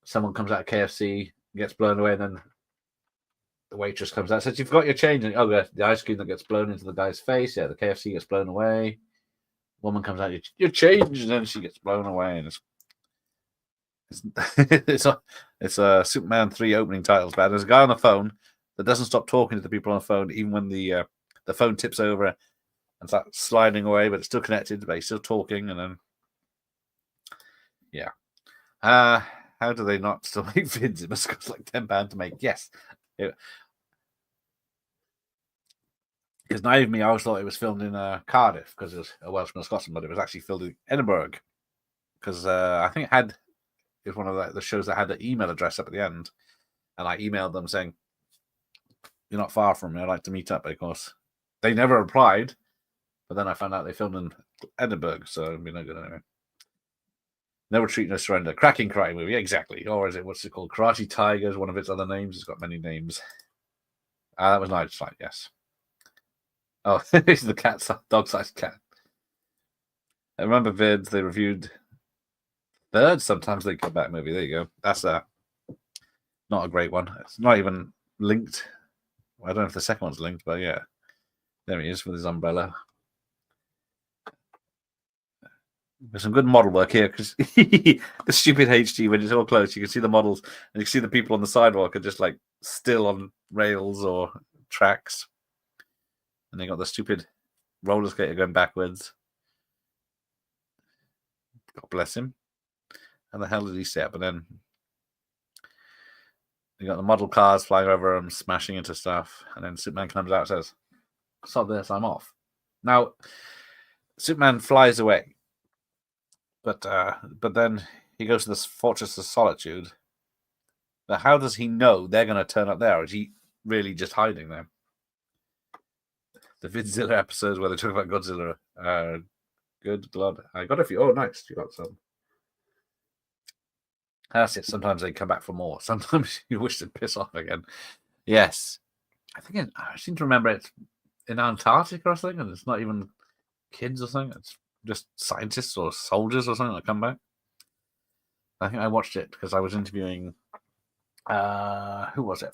someone comes out of KFC, gets blown away, and then the waitress comes out and says, "You've got your change." And the ice cream that gets blown into the guy's face. Yeah, the KFC gets blown away. Woman comes out, "Your change," and then she gets blown away, and it's a Superman 3 opening titles bad. There's a guy on the phone that doesn't stop talking to the people on the phone, even when the phone tips over and starts sliding away, but it's still connected, but he's still talking, and then yeah. How do they not still make vids? It must cost like £10 to make. Yes. Because naive me, I always thought it was filmed in Cardiff because it was a Welshman or Scotsman, but it was actually filmed in Edinburgh. Because I think it was one of the shows that had the email address up at the end, and I emailed them saying, "You're not far from me. I'd like to meet up." But of course, they never replied. But then I found out they filmed in Edinburgh, so it'd be no good anyway. No Retreat, No Surrender. Cracking karate movie, exactly. Or is it, what's it called? Karate Tiger is one of its other names. It's got many names. That was Nigel Fight, yes. Oh, this is the dog-sized cat. I remember vids, they reviewed Third Sometimes They Come Back movie. There you go. That's not a great one. It's not even linked. I don't know if the second one's linked, but yeah. There he is with his umbrella. There's some good model work here because the stupid HD, when it's all close, you can see the models and you can see the people on the sidewalk are just like still on rails or tracks. And they got the stupid roller skater going backwards. God bless him. How the hell did he stay up? And then you got the model cars flying over him, smashing into stuff. And then Superman comes out and says, "Stop this, I'm off." Now, Superman flies away. But then he goes to this Fortress of Solitude. But how does he know they're going to turn up there? Or is he really just hiding there? The Vidzilla episodes where they talk about Godzilla. Good blood. I got a few. Oh, nice. You got some. That's it. Sometimes they come back for more. Sometimes you wish they'd piss off again. Yes. I seem to remember it's in Antarctica or something, and it's not even kids or something. It's just scientists or soldiers or something that come back. I think I watched it because I was interviewing who was it?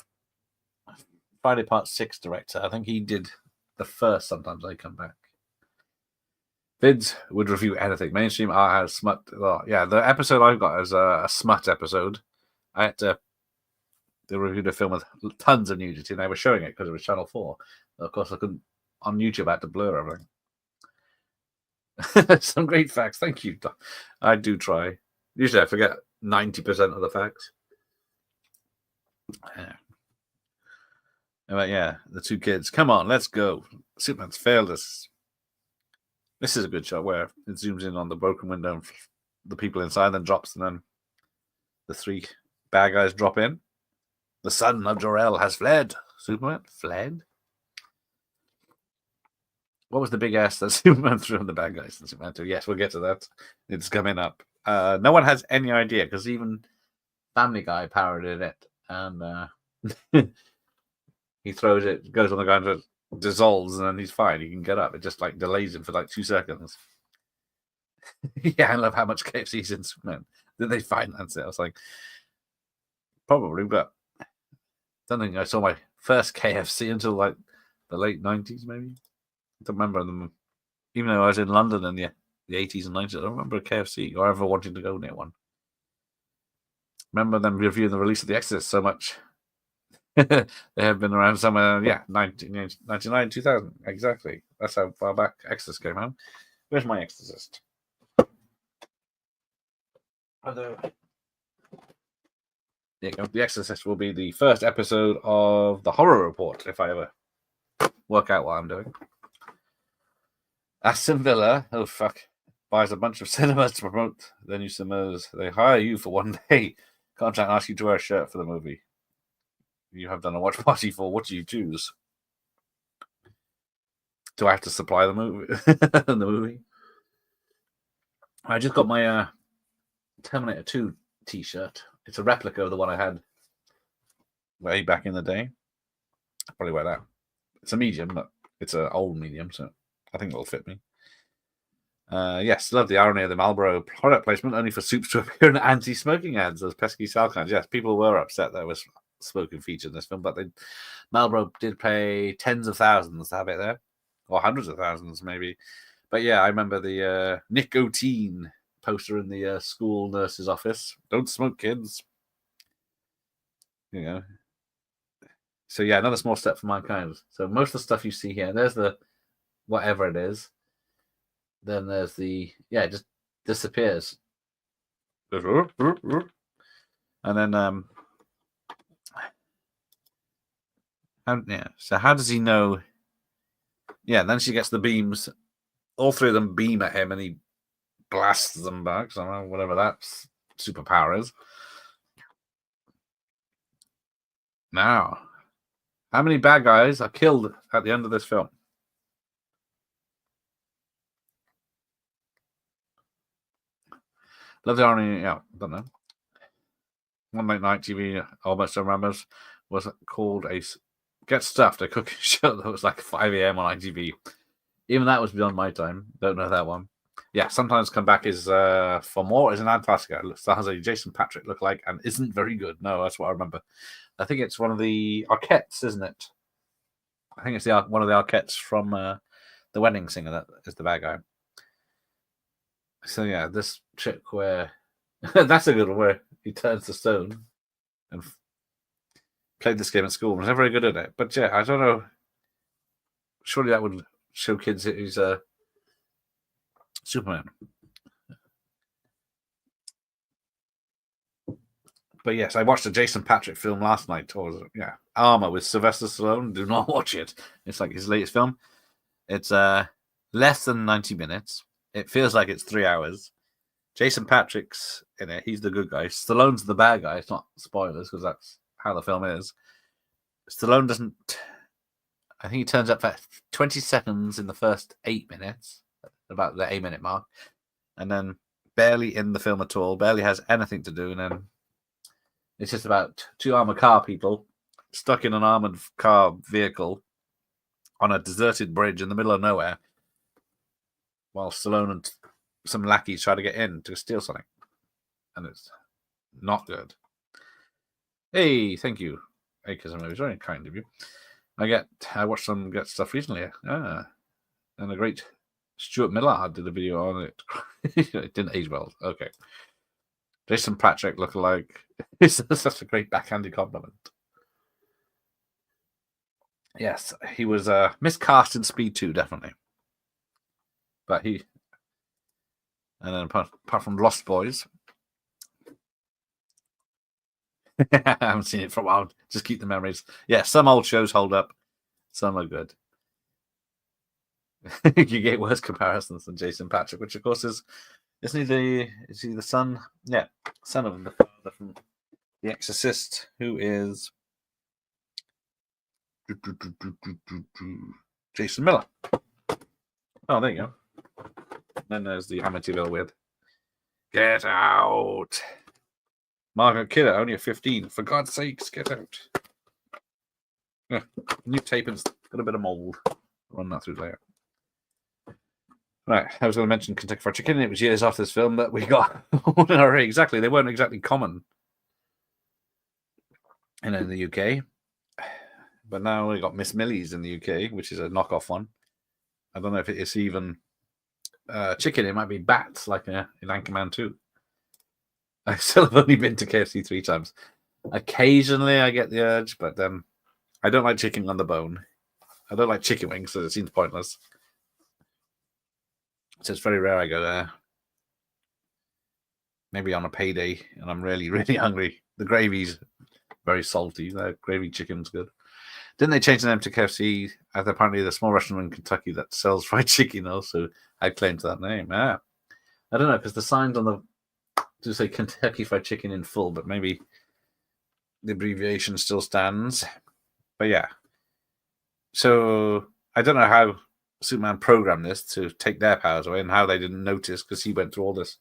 Friday Part 6 director. I think he did the first Sometimes I Come Back. Vids would review anything. Mainstream art has smut. Well, yeah, the episode I've got is a smut episode. I had to. They reviewed a film with tons of nudity, and they were showing it because it was Channel 4. Of course, I couldn't on YouTube. I had to blur everything. Some great facts. Thank you. I do try. Usually, I forget 90% of the facts. Yeah. But yeah, the two kids. Come on, let's go. Superman's failed us. This is a good shot where it zooms in on the broken window and the people inside, then drops, and then the three bad guys drop in. The son of Jor-El has fled. Superman fled? What was the big ass that Superman threw on the bad guys in Superman 2? Yes, we'll get to that. It's coming up. No one has any idea, because even Family Guy parodied it. And he throws it, goes on the ground, and dissolves, and then he's fine. He can get up. It just like delays him for like 2 seconds. Yeah, I love how much KFC's in Superman. Did they finance it? I was like, probably, but I don't think I saw my first KFC until like the late 90s, maybe. I don't remember them. Even though I was in London in the 80s and 90s, I don't remember a KFC or ever wanting to go near one. Remember them reviewing the release of The Exorcist so much. They have been around somewhere, 1999, 2000, exactly. That's how far back Exorcist came out. Where's my Exorcist? There you go. The Exorcist will be the first episode of the Horror Report, if I ever work out what I'm doing. Aston Villa, oh fuck, buys a bunch of cinemas to promote their new cinemas. They hire you for one day. Contract asks you to wear a shirt for the movie. You have done a watch party for. What do you choose? Do I have to supply the movie? The movie? I just got my Terminator 2 t-shirt. It's a replica of the one I had way back in the day. I'll probably wear that. It's a medium, but it's an old medium, so I think it'll fit me. Yes, love the irony of the Marlboro product placement, only for Soups to appear in anti-smoking ads as pesky Salkins. Yes, people were upset there was smoking feature in this film, but Marlboro did pay tens of thousands to have it there, or hundreds of thousands maybe. But yeah, I remember the nicotine poster in the school nurse's office. Don't smoke, kids. You know. So yeah, another small step for mankind. So most of the stuff you see here, there's the whatever it is. Then there's the it just disappears. And then so how does he know? Yeah, then she gets the beams. All three of them beam at him, and he blasts them back. So whatever that superpower is. Now, how many bad guys are killed at the end of this film? Love the irony. Yeah, I don't know. One late night TV, almost remembers, was called Get Stuffed, a cooking show that was like 5 a.m. on ITV. Even that was beyond my time. Don't know that one. Yeah, Sometimes Come Back is for more is an Antarctica. Stars a Jason Patrick look like and isn't very good. No, that's what I remember. I think it's one of the Arquettes, isn't it? I think it's one of the Arquettes from The Wedding Singer that is the bad guy. So yeah, this trick where that's a good one where he turns to stone and played this game at school. Was never very good at it, but yeah, I don't know. Surely that would show kids that he's Superman. But yes, I watched a Jason Patrick film last night. Armor with Sylvester Stallone. Do not watch it. It's like his latest film. It's less than 90 minutes. It feels like it's 3 hours. Jason Patrick's in it. He's the good guy. Stallone's the bad guy. It's not spoilers because that's how the film is. Stallone doesn't... I think he turns up for 20 seconds in the first 8 minutes, about the 8-minute mark, and then barely in the film at all, barely has anything to do, and then it's just about two armored car people stuck in an armored car vehicle on a deserted bridge in the middle of nowhere, while Stallone and some lackeys try to get in to steal something. And it's not good. Hey, thank you. Acres and Movies, very kind of you. I watched some get stuff recently. And a great Stuart Miller did a video on it. It didn't age well. Okay. Jason Patrick lookalike. It's such a great backhanded compliment. Yes, he was miscast in Speed 2, definitely. But and then apart from Lost Boys, I haven't seen it for a while. Just keep the memories. Yeah, some old shows hold up. Some are good. You get worse comparisons than Jason Patrick, which of course is is he the son? Yeah, son of the father from The Exorcist, who is Jason Miller. Oh, there you go. Then there's the Amityville with Get Out. Margaret Kidder, only a 15. For God's sakes, get out. Yeah, new taping's got a bit of mold. Run that through later. Right, I was going to mention Kentucky Fried Chicken. It was years after this film that we got one in our area. Exactly, they weren't exactly common in the UK. But now we got Miss Millie's in the UK, which is a knockoff one. I don't know if it's even chicken. It might be bats, like in Anchorman 2. I still have only been to KFC 3 times. Occasionally I get the urge, but I don't like chicken on the bone. I don't like chicken wings, so it seems pointless. So it's very rare I go there. Maybe on a payday and I'm really, really hungry. The gravy's very salty. The gravy chicken's good. Didn't they change the name to KFC? Apparently the small restaurant in Kentucky that sells fried chicken also had claim to that name. I don't know, because the signs on the to say Kentucky Fried Chicken in full, but maybe the abbreviation still stands. But yeah. So I don't know how Superman programmed this to take their powers away and how they didn't notice because he went through all this.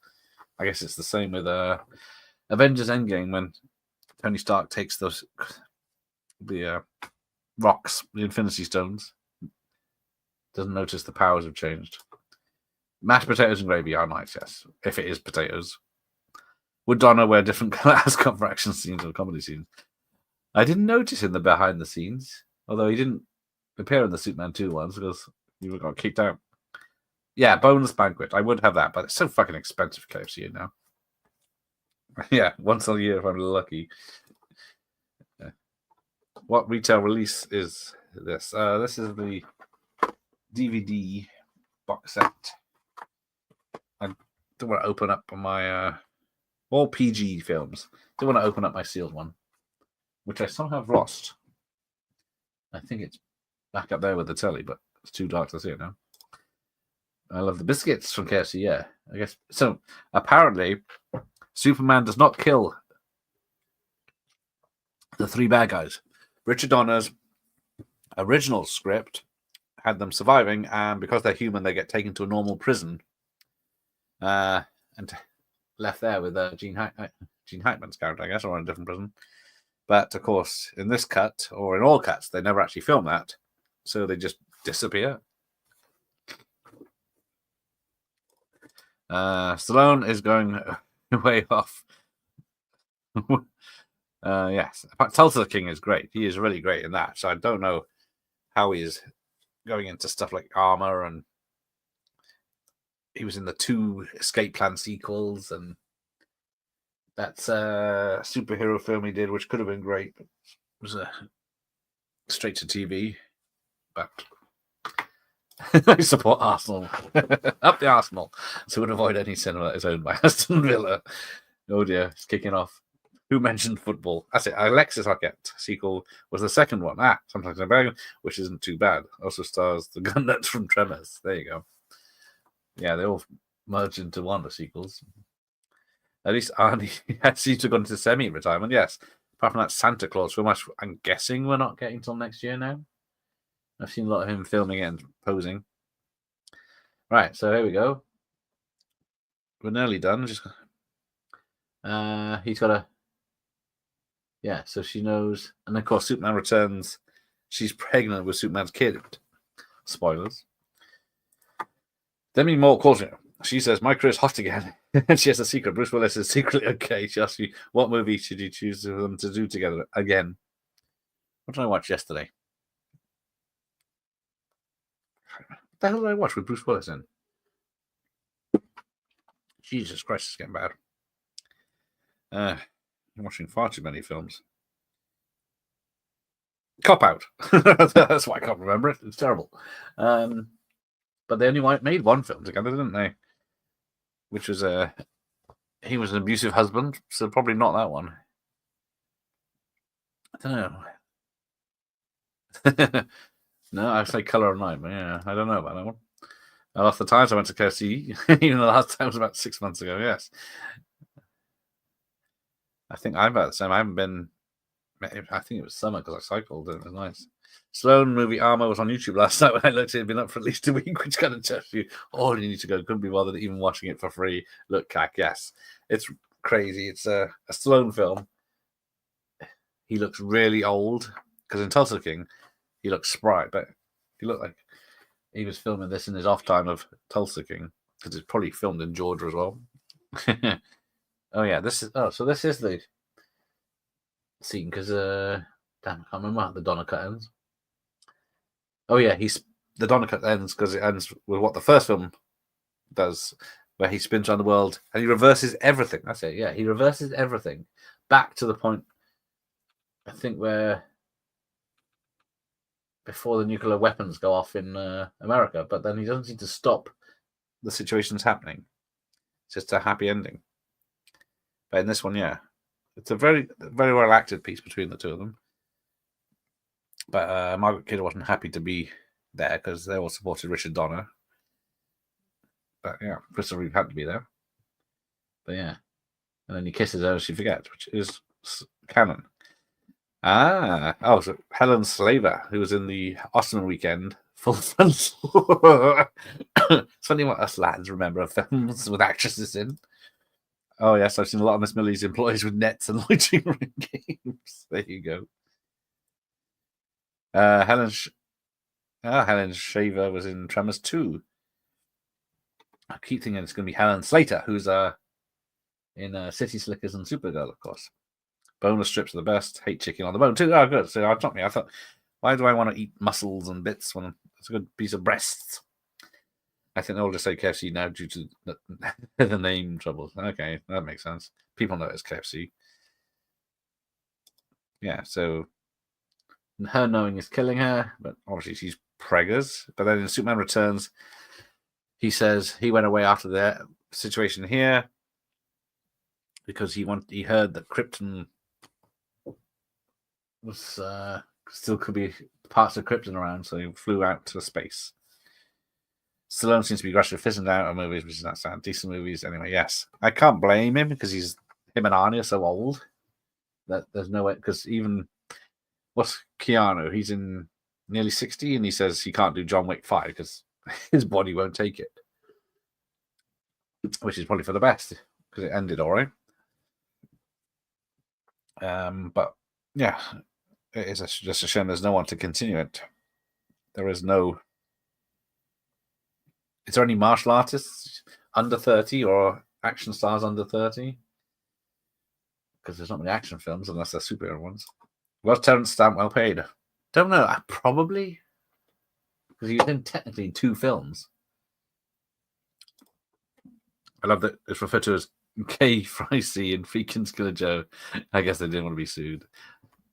I guess it's the same with Avengers Endgame when Tony Stark takes the rocks, the Infinity Stones. Doesn't notice the powers have changed. Mashed potatoes and gravy are nice, yes, if it is potatoes. Would Donna wear different colours come for action scenes or comedy scenes? I didn't notice in the behind the scenes, although he didn't appear in the Superman 2 ones because he got kicked out. Yeah, boneless banquet. I would have that, but it's so fucking expensive KFC now. Yeah, once a year if I'm lucky. Yeah. What retail release is this? This is the DVD box set. I don't want to open up my all PG films. Don't want to open up my sealed one, which I somehow have lost. I think it's back up there with the telly, but it's too dark to see it now. I love the biscuits from KFC, yeah. I guess so. Apparently, Superman does not kill the 3 bad guys. Richard Donner's original script had them surviving, and because they're human, they get taken to a normal prison and left there with Gene Hackman's character, I guess, or in a different prison. But, of course, in this cut, or in all cuts, they never actually film that, so they just disappear. Stallone is going way off. Yes, Tulsa King is great. He is really great in that. So I don't know how he is going into stuff like Armor, and he was in the 2 Escape Plan sequels, and that's a superhero film he did, which could have been great. But it was straight to TV. But I support Arsenal. Up the Arsenal. So would avoid any cinema that is owned by Aston Villa. Oh dear, it's kicking off. Who mentioned football? That's it. Alexis Arquette sequel was the second one. Sometimes I'm Bergen, which isn't too bad. Also stars the gun nuts from Tremors. There you go. Yeah, they all merged into one, the sequels. At least Arnie seems to have gone into semi-retirement, yes. Apart from that Santa Claus film, I'm guessing we're not getting till next year now. I've seen a lot of him filming it and posing. Right, so here we go. We're nearly done. He's got a... Yeah, so she knows. And of course, Superman returns. She's pregnant with Superman's kid. Spoilers. Demi Moore calls her. She says, my career's hot again. And she has a secret. Bruce Willis is secretly okay. She asks you, what movie should you choose for them to do together again? What did I watch yesterday? the hell did I watch with Bruce Willis in? Jesus Christ, it's getting bad. I'm watching far too many films. Cop Out. That's why I can't remember it. It's terrible. But they only made one film together, didn't they? Which was he was an abusive husband, so probably not that one. I don't know. No, I say Color of Night, but yeah, I don't know about that one. I lost the times I went to KFC, even the last time was about 6 months ago, yes. I think I'm about the same. I haven't been, I think it was summer because I cycled and it was nice. Sloan movie Armour was on YouTube last night when I looked. It had been up for at least a week, which kind of tells you all you need to go. Couldn't be bothered even watching it for free. Look, cack, yes. It's crazy. It's a Sloan film. He looks really old because in Tulsa King, he looks spry, but he looked like he was filming this in his off time of Tulsa King because it's probably filmed in Georgia as well. Oh yeah, this is the scene because damn, I can't remember how the Donner cut ends. Oh yeah, the Donner cut ends because it ends with what the first film does, where he spins around the world and he reverses everything. That's it. Yeah, he reverses everything back to the point, I think, where before the nuclear weapons go off in America, but then he doesn't need to stop the situations happening. It's just a happy ending. But in this one, yeah, it's a very, very well acted piece between the two of them. But Margaret Kidder wasn't happy to be there because they all supported Richard Donner. But yeah, Christopher Reeve had to be there. But yeah, and then he kisses her and she forgets, which is canon. So Helen Slaver, who was in the Osman Weekend Full Frontal. It's funny what us lads remember of films with actresses in. Oh yes, I've seen a lot of Miss Millie's employees with nets and loitering ring games. There you go. Helen Shaver was in Tremors 2. I keep thinking it's going to be Helen Slater, who's in City Slickers and Supergirl, of course. Bonus strips are the best. Hate chicken on the bone too. Oh, good. So it's not me. I thought, why do I want to eat muscles and bits when it's a good piece of breasts? I think they'll just say KFC now due to the name troubles. Okay, that makes sense. People know it's KFC. Yeah, so her knowing is killing her, but obviously she's preggers. But then in Superman Returns, he says he went away after the situation here because he heard that Krypton was still could be parts of Krypton around, so he flew out to space. Stallone seems to be gradually fizzing out of movies, which is not sad. Decent movies, anyway. Yes, I can't blame him because him and Arnie are so old that there's no way. Because even what's Keanu? He's in nearly 60, and he says he can't do John Wick 5 because his body won't take it, which is probably for the best because it ended all right. But yeah, it is just a shame there's no one to continue it. There is no. Is there any martial artists under 30 or action stars under 30? Because there's not many action films unless they're superhero ones. Was Terrence Stamp well paid? Don't know. Probably. Because he was technically in 2 films. I love that it's referred to as K. Fricey and Freakin' Killer Joe. I guess they didn't want to be sued.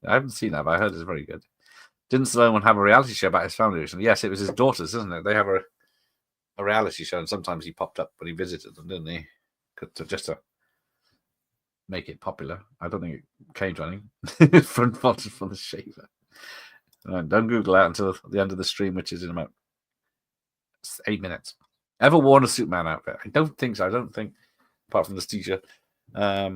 I haven't seen that, but I heard it's very good. Didn't Stallone have a reality show about his family recently? Yes, it was his daughters, isn't it? They have a reality show, and sometimes he popped up when he visited them, didn't he? Just to make it popular. I don't think it came to anything. Front footed for the shaver. Don't Google that until the end of the stream, which is in about 8 minutes. Ever worn a Superman outfit? I don't think so. I don't think, apart from this t-shirt. I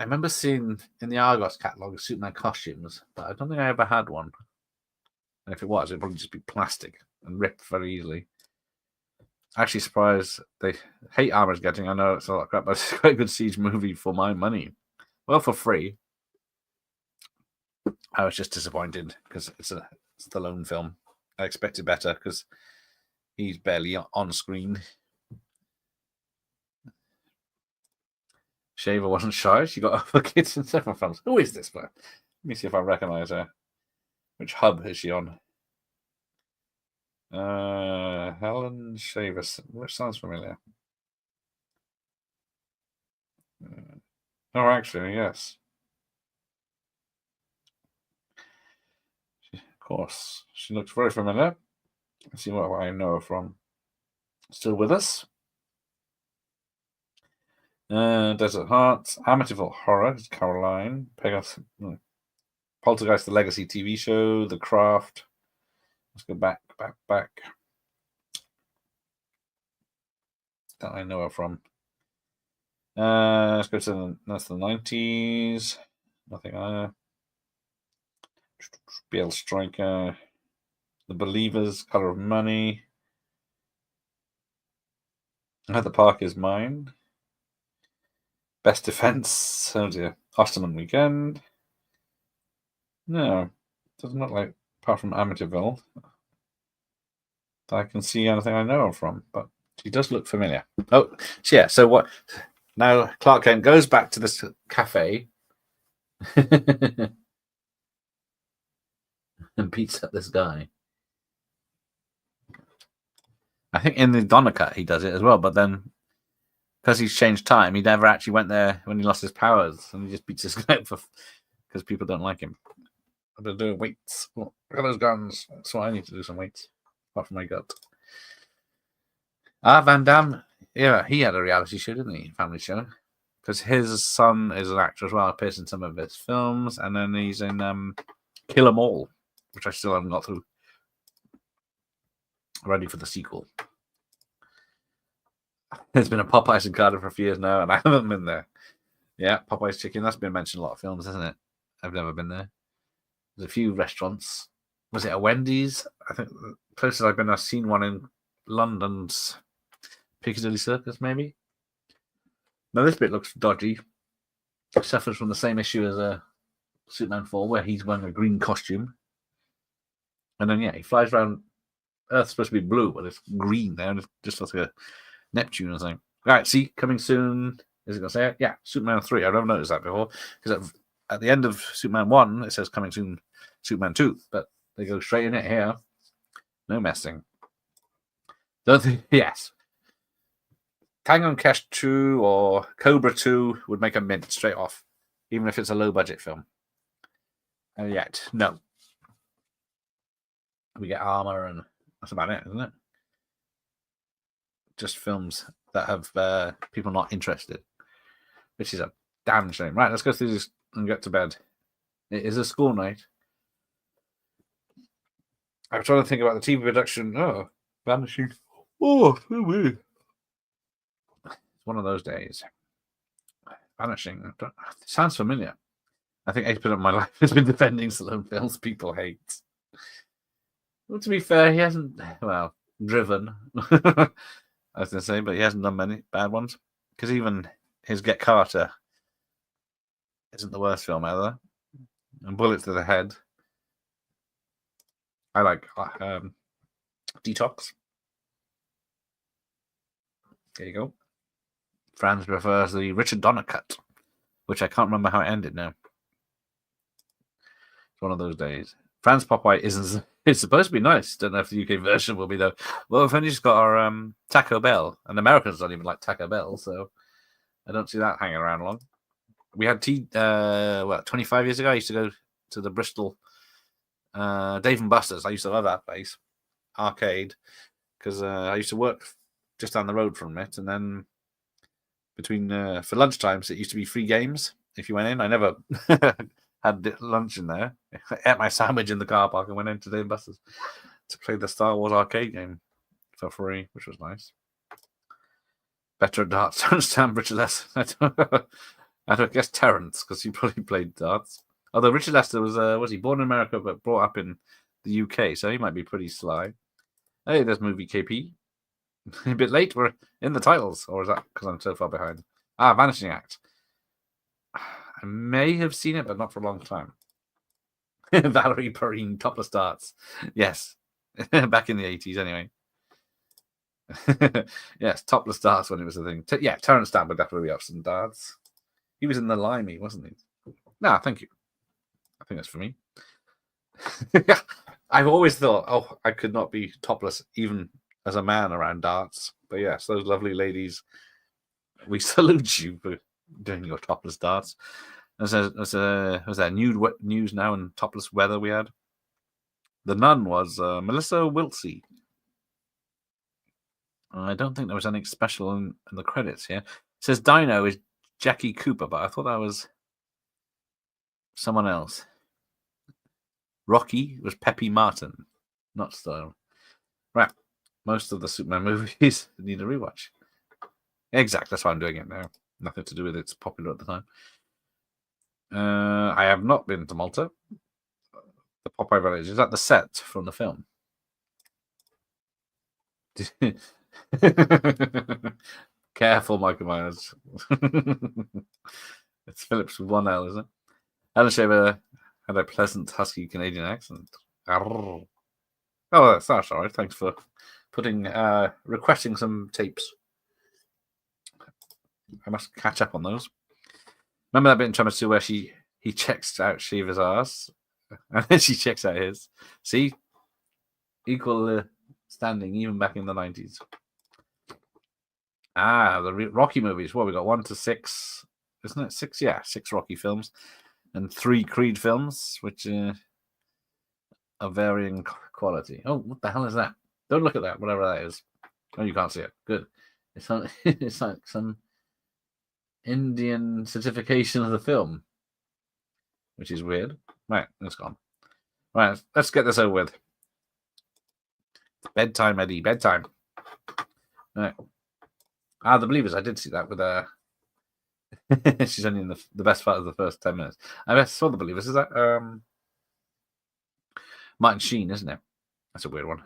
remember seeing in the Argos catalogue Superman costumes, but I don't think I ever had one. And if it was, it'd probably just be plastic and ripped very easily. Actually surprised they hate Armor's getting. I know it's a lot of crap, but it's quite a good Siege movie for my money. Well, for free. I was just disappointed because it's the lone film. I expected better because he's barely on screen. Shaver wasn't shy. She got other kids in several films. Who is this one? Let me see if I recognize her. Which hub is she on? Helen Shaver, which sounds familiar. Oh, actually, yes. Of course, she looks very familiar. Let's see what I know her from. Still with us? Desert Heart, Amityville Horror, Caroline, Poltergeist, the Legacy TV show, The Craft. Let's go back. That I know her from. Let's go to that's the 90s. Nothing I BL Striker, The Believers, Color of Money. The Park Is Mine. Best Defense. Oh dear. Osterman Weekend. No, doesn't look like, apart from Amityville, that I can see anything I know her from, but she does look familiar. Oh, yeah, so what? Now Clark Kent goes back to this cafe and beats up this guy. I think in the Donner Cut he does it as well, but then because he's changed time, he never actually went there when he lost his powers, and he just beats this guy up because people don't like him. I'm gonna do weights. Look at those guns. So I need to do some weights, apart from my gut. Van Damme. Yeah, he had a reality show, didn't he? Family show. Because his son is an actor as well, appears in some of his films, and then he's in Kill 'Em All, which I still haven't got through. Ready for the sequel. There's been a Popeyes in Cardiff for a few years now, and I haven't been there. Yeah, Popeyes Chicken. That's been mentioned in a lot of films, hasn't it? I've never been there. There's a few restaurants. Was it a Wendy's? I think the places I've been, I've seen one in London's Piccadilly Circus, maybe. Now this bit looks dodgy. It suffers from the same issue as Superman 4, where he's wearing a green costume. And then, yeah, he flies around. Earth's supposed to be blue, but it's green there, and it just looks like a Neptune or something. Right, see, coming soon. Is it going to say it? Yeah, Superman 3. I've never noticed that before. Because at the end of Superman 1, it says coming soon, Superman 2. But they go straight in it here. No messing. Don't think, yes. Tango and Cash 2 or Cobra 2 would make a mint straight off, even if it's a low-budget film. And yet, no. We get Armor, and that's about it, isn't it? Just films that have people not interested, which is a damn shame. Right, let's go through this and get to bed. It is a school night. I'm trying to think about the TV production. Oh, Vanishing. Oh, so weird. It's one of those days. Vanishing. It sounds familiar. I think 8% of my life has been defending Stallone films people hate. Well, to be fair, he hasn't, well, driven, I was going to say, but he hasn't done many bad ones. Because even his Get Carter isn't the worst film ever. And Bullet to the Head. I like Detox. There you go. Franz prefers the Richard Donner cut, which I can't remember how it ended now. It's one of those days. Franz Popeye isn't. It's supposed to be nice. Don't know if the UK version will be though. Well, we've only just got our Taco Bell, and Americans don't even like Taco Bell, so I don't see that hanging around long. We had 25 years ago. I used to go to the Bristol Dave and Buster's. I used to love that place, arcade, because I used to work just down the road from it, and then between for lunchtimes it used to be free games if you went in. I never had lunch in there. I ate my sandwich in the car park and went into Dave and Buster's to play the Star Wars arcade game for free, which was nice. Better at darts. Don't understand Richard Lester. I guess Terrence, because he probably played darts. Although Richard Lester was he born in America but brought up in the UK, so he might be pretty sly. Hey, there's movie KP. A bit late. We're in the titles, or is that because I'm so far behind? Vanishing Act. I may have seen it, but not for a long time. Valerie Perrine, topless darts. Yes, back in the 80s, anyway. Yes, topless darts when it was a thing. Terrence Stamp would definitely be up some darts. He was in the Limey, wasn't he? No, thank you. I think that's for me. I've always thought, oh, I could not be topless even as a man around darts. But yes, those lovely ladies, we salute you for doing your topless darts. Was that news now and topless weather we had? The nun was Melissa Wiltsey. I don't think there was anything special in the credits here. It says Dino is Jackie Cooper, but I thought that was someone else. Rocky was Peppy Martin, not Stone. Right. Most of the Superman movies need a rewatch. Exactly. That's why I'm doing it now. Nothing to do with it's popular at the time. I have not been to Malta. The Popeye Village. Is that the set from the film? Careful, Michael Myers. It's Phillips with one L, isn't it? Alan Shaver had a pleasant, husky Canadian accent. Oh, that's all right. Thanks for requesting some tapes. I must catch up on those. Remember that bit in Tremors 2 where he checks out Shiva's ass and then she checks out his. See? Equal standing even back in the 90s. The Rocky movies. Well, we got 1 to 6. Isn't it 6? Yeah, 6 Rocky films. And 3 Creed films, which are varying quality. Oh, what the hell is that? Don't look at that, whatever that is. Oh, you can't see it. Good. It's like some Indian certification of the film, which is weird. Right, it's gone. Right, let's get this over with. Bedtime, Eddie, bedtime. Right. The Believers. I did see that with she's only in the best part of the first 10 minutes. I saw The Believers. Is that Martin Sheen, isn't it? That's a weird one.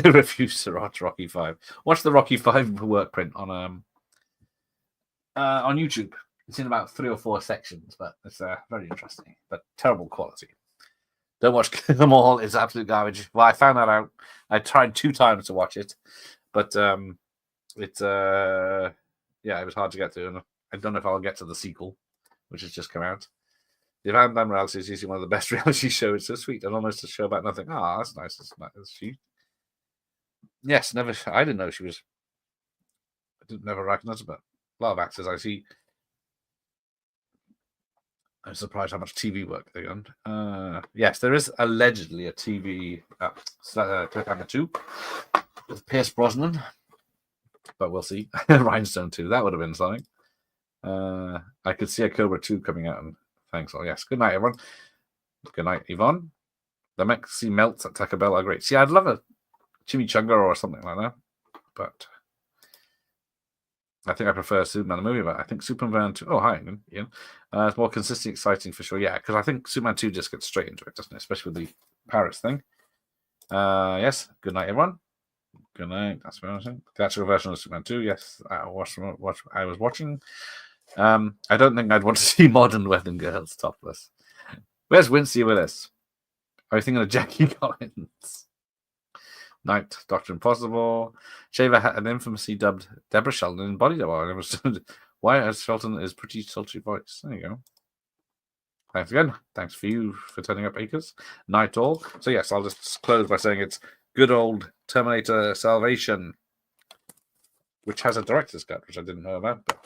Refuse to watch Rocky 5. Watch the Rocky 5 work print on YouTube. It's in about 3 or 4 sections, but it's very interesting, but terrible quality. Don't watch them all. It's absolute garbage. Well, I found that out. I tried 2 times to watch it, but it was hard to get to, and I don't know if I'll get to the sequel, which has just come out. The Van Damme reality is usually one of the best reality shows. It's so sweet and almost a show about nothing. That's nice. That's she. Yes, never. I didn't know she was. I didn't never recognize her, but a lot of actors I see. I'm surprised how much TV work they've done. Yes, there is allegedly a TV Cliffhanger 2 with Pierce Brosnan, but we'll see. Rhinestone 2, that would have been something. I could see a Cobra 2 coming out, and thanks all. Yes, good night, everyone. Good night, Yvonne. The Mexi melts at Taco Bell are great. See, I'd love a chimichanga or something like that, but I think I prefer Superman the movie, but I think Superman 2... Oh, hi, Ian. It's more consistent, exciting for sure. Yeah, because I think Superman 2 just gets straight into it, doesn't it? Especially with the Paris thing. Yes, good night, everyone. Good night. That's what I was saying. The actual version of Superman 2, yes, I was watching. I don't think I'd want to see modern wedding girls topless. Where's Wincy Willis? Are you thinking of Jackie Collins? Night, Dr. Impossible. Shaver had an infamously dubbed Deborah Sheldon in Body Double. I never understood why Shelton is pretty sultry voice. There you go. Thanks again. Thanks for you for turning up, Acres. Night all. So yes, I'll just close by saying it's good old Terminator Salvation, which has a director's cut, which I didn't know about. But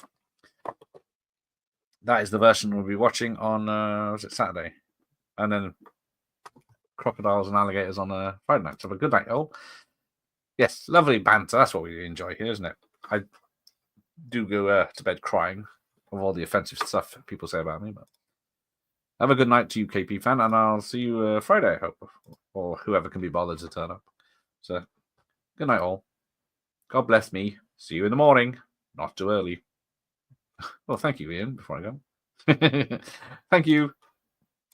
that is the version we'll be watching on was it Saturday, and then Crocodiles and Alligators on Friday night. So have a good night, all. Yes, lovely banter. That's what we enjoy here, isn't it? I do go to bed crying of all the offensive stuff people say about me, but have a good night to you, KP fan, and I'll see you Friday, I hope, or whoever can be bothered to turn up. So, good night, all. God bless me. See you in the morning. Not too early. Well, thank you, Ian, before I go. Thank you.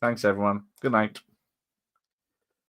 Thanks, everyone. Good night.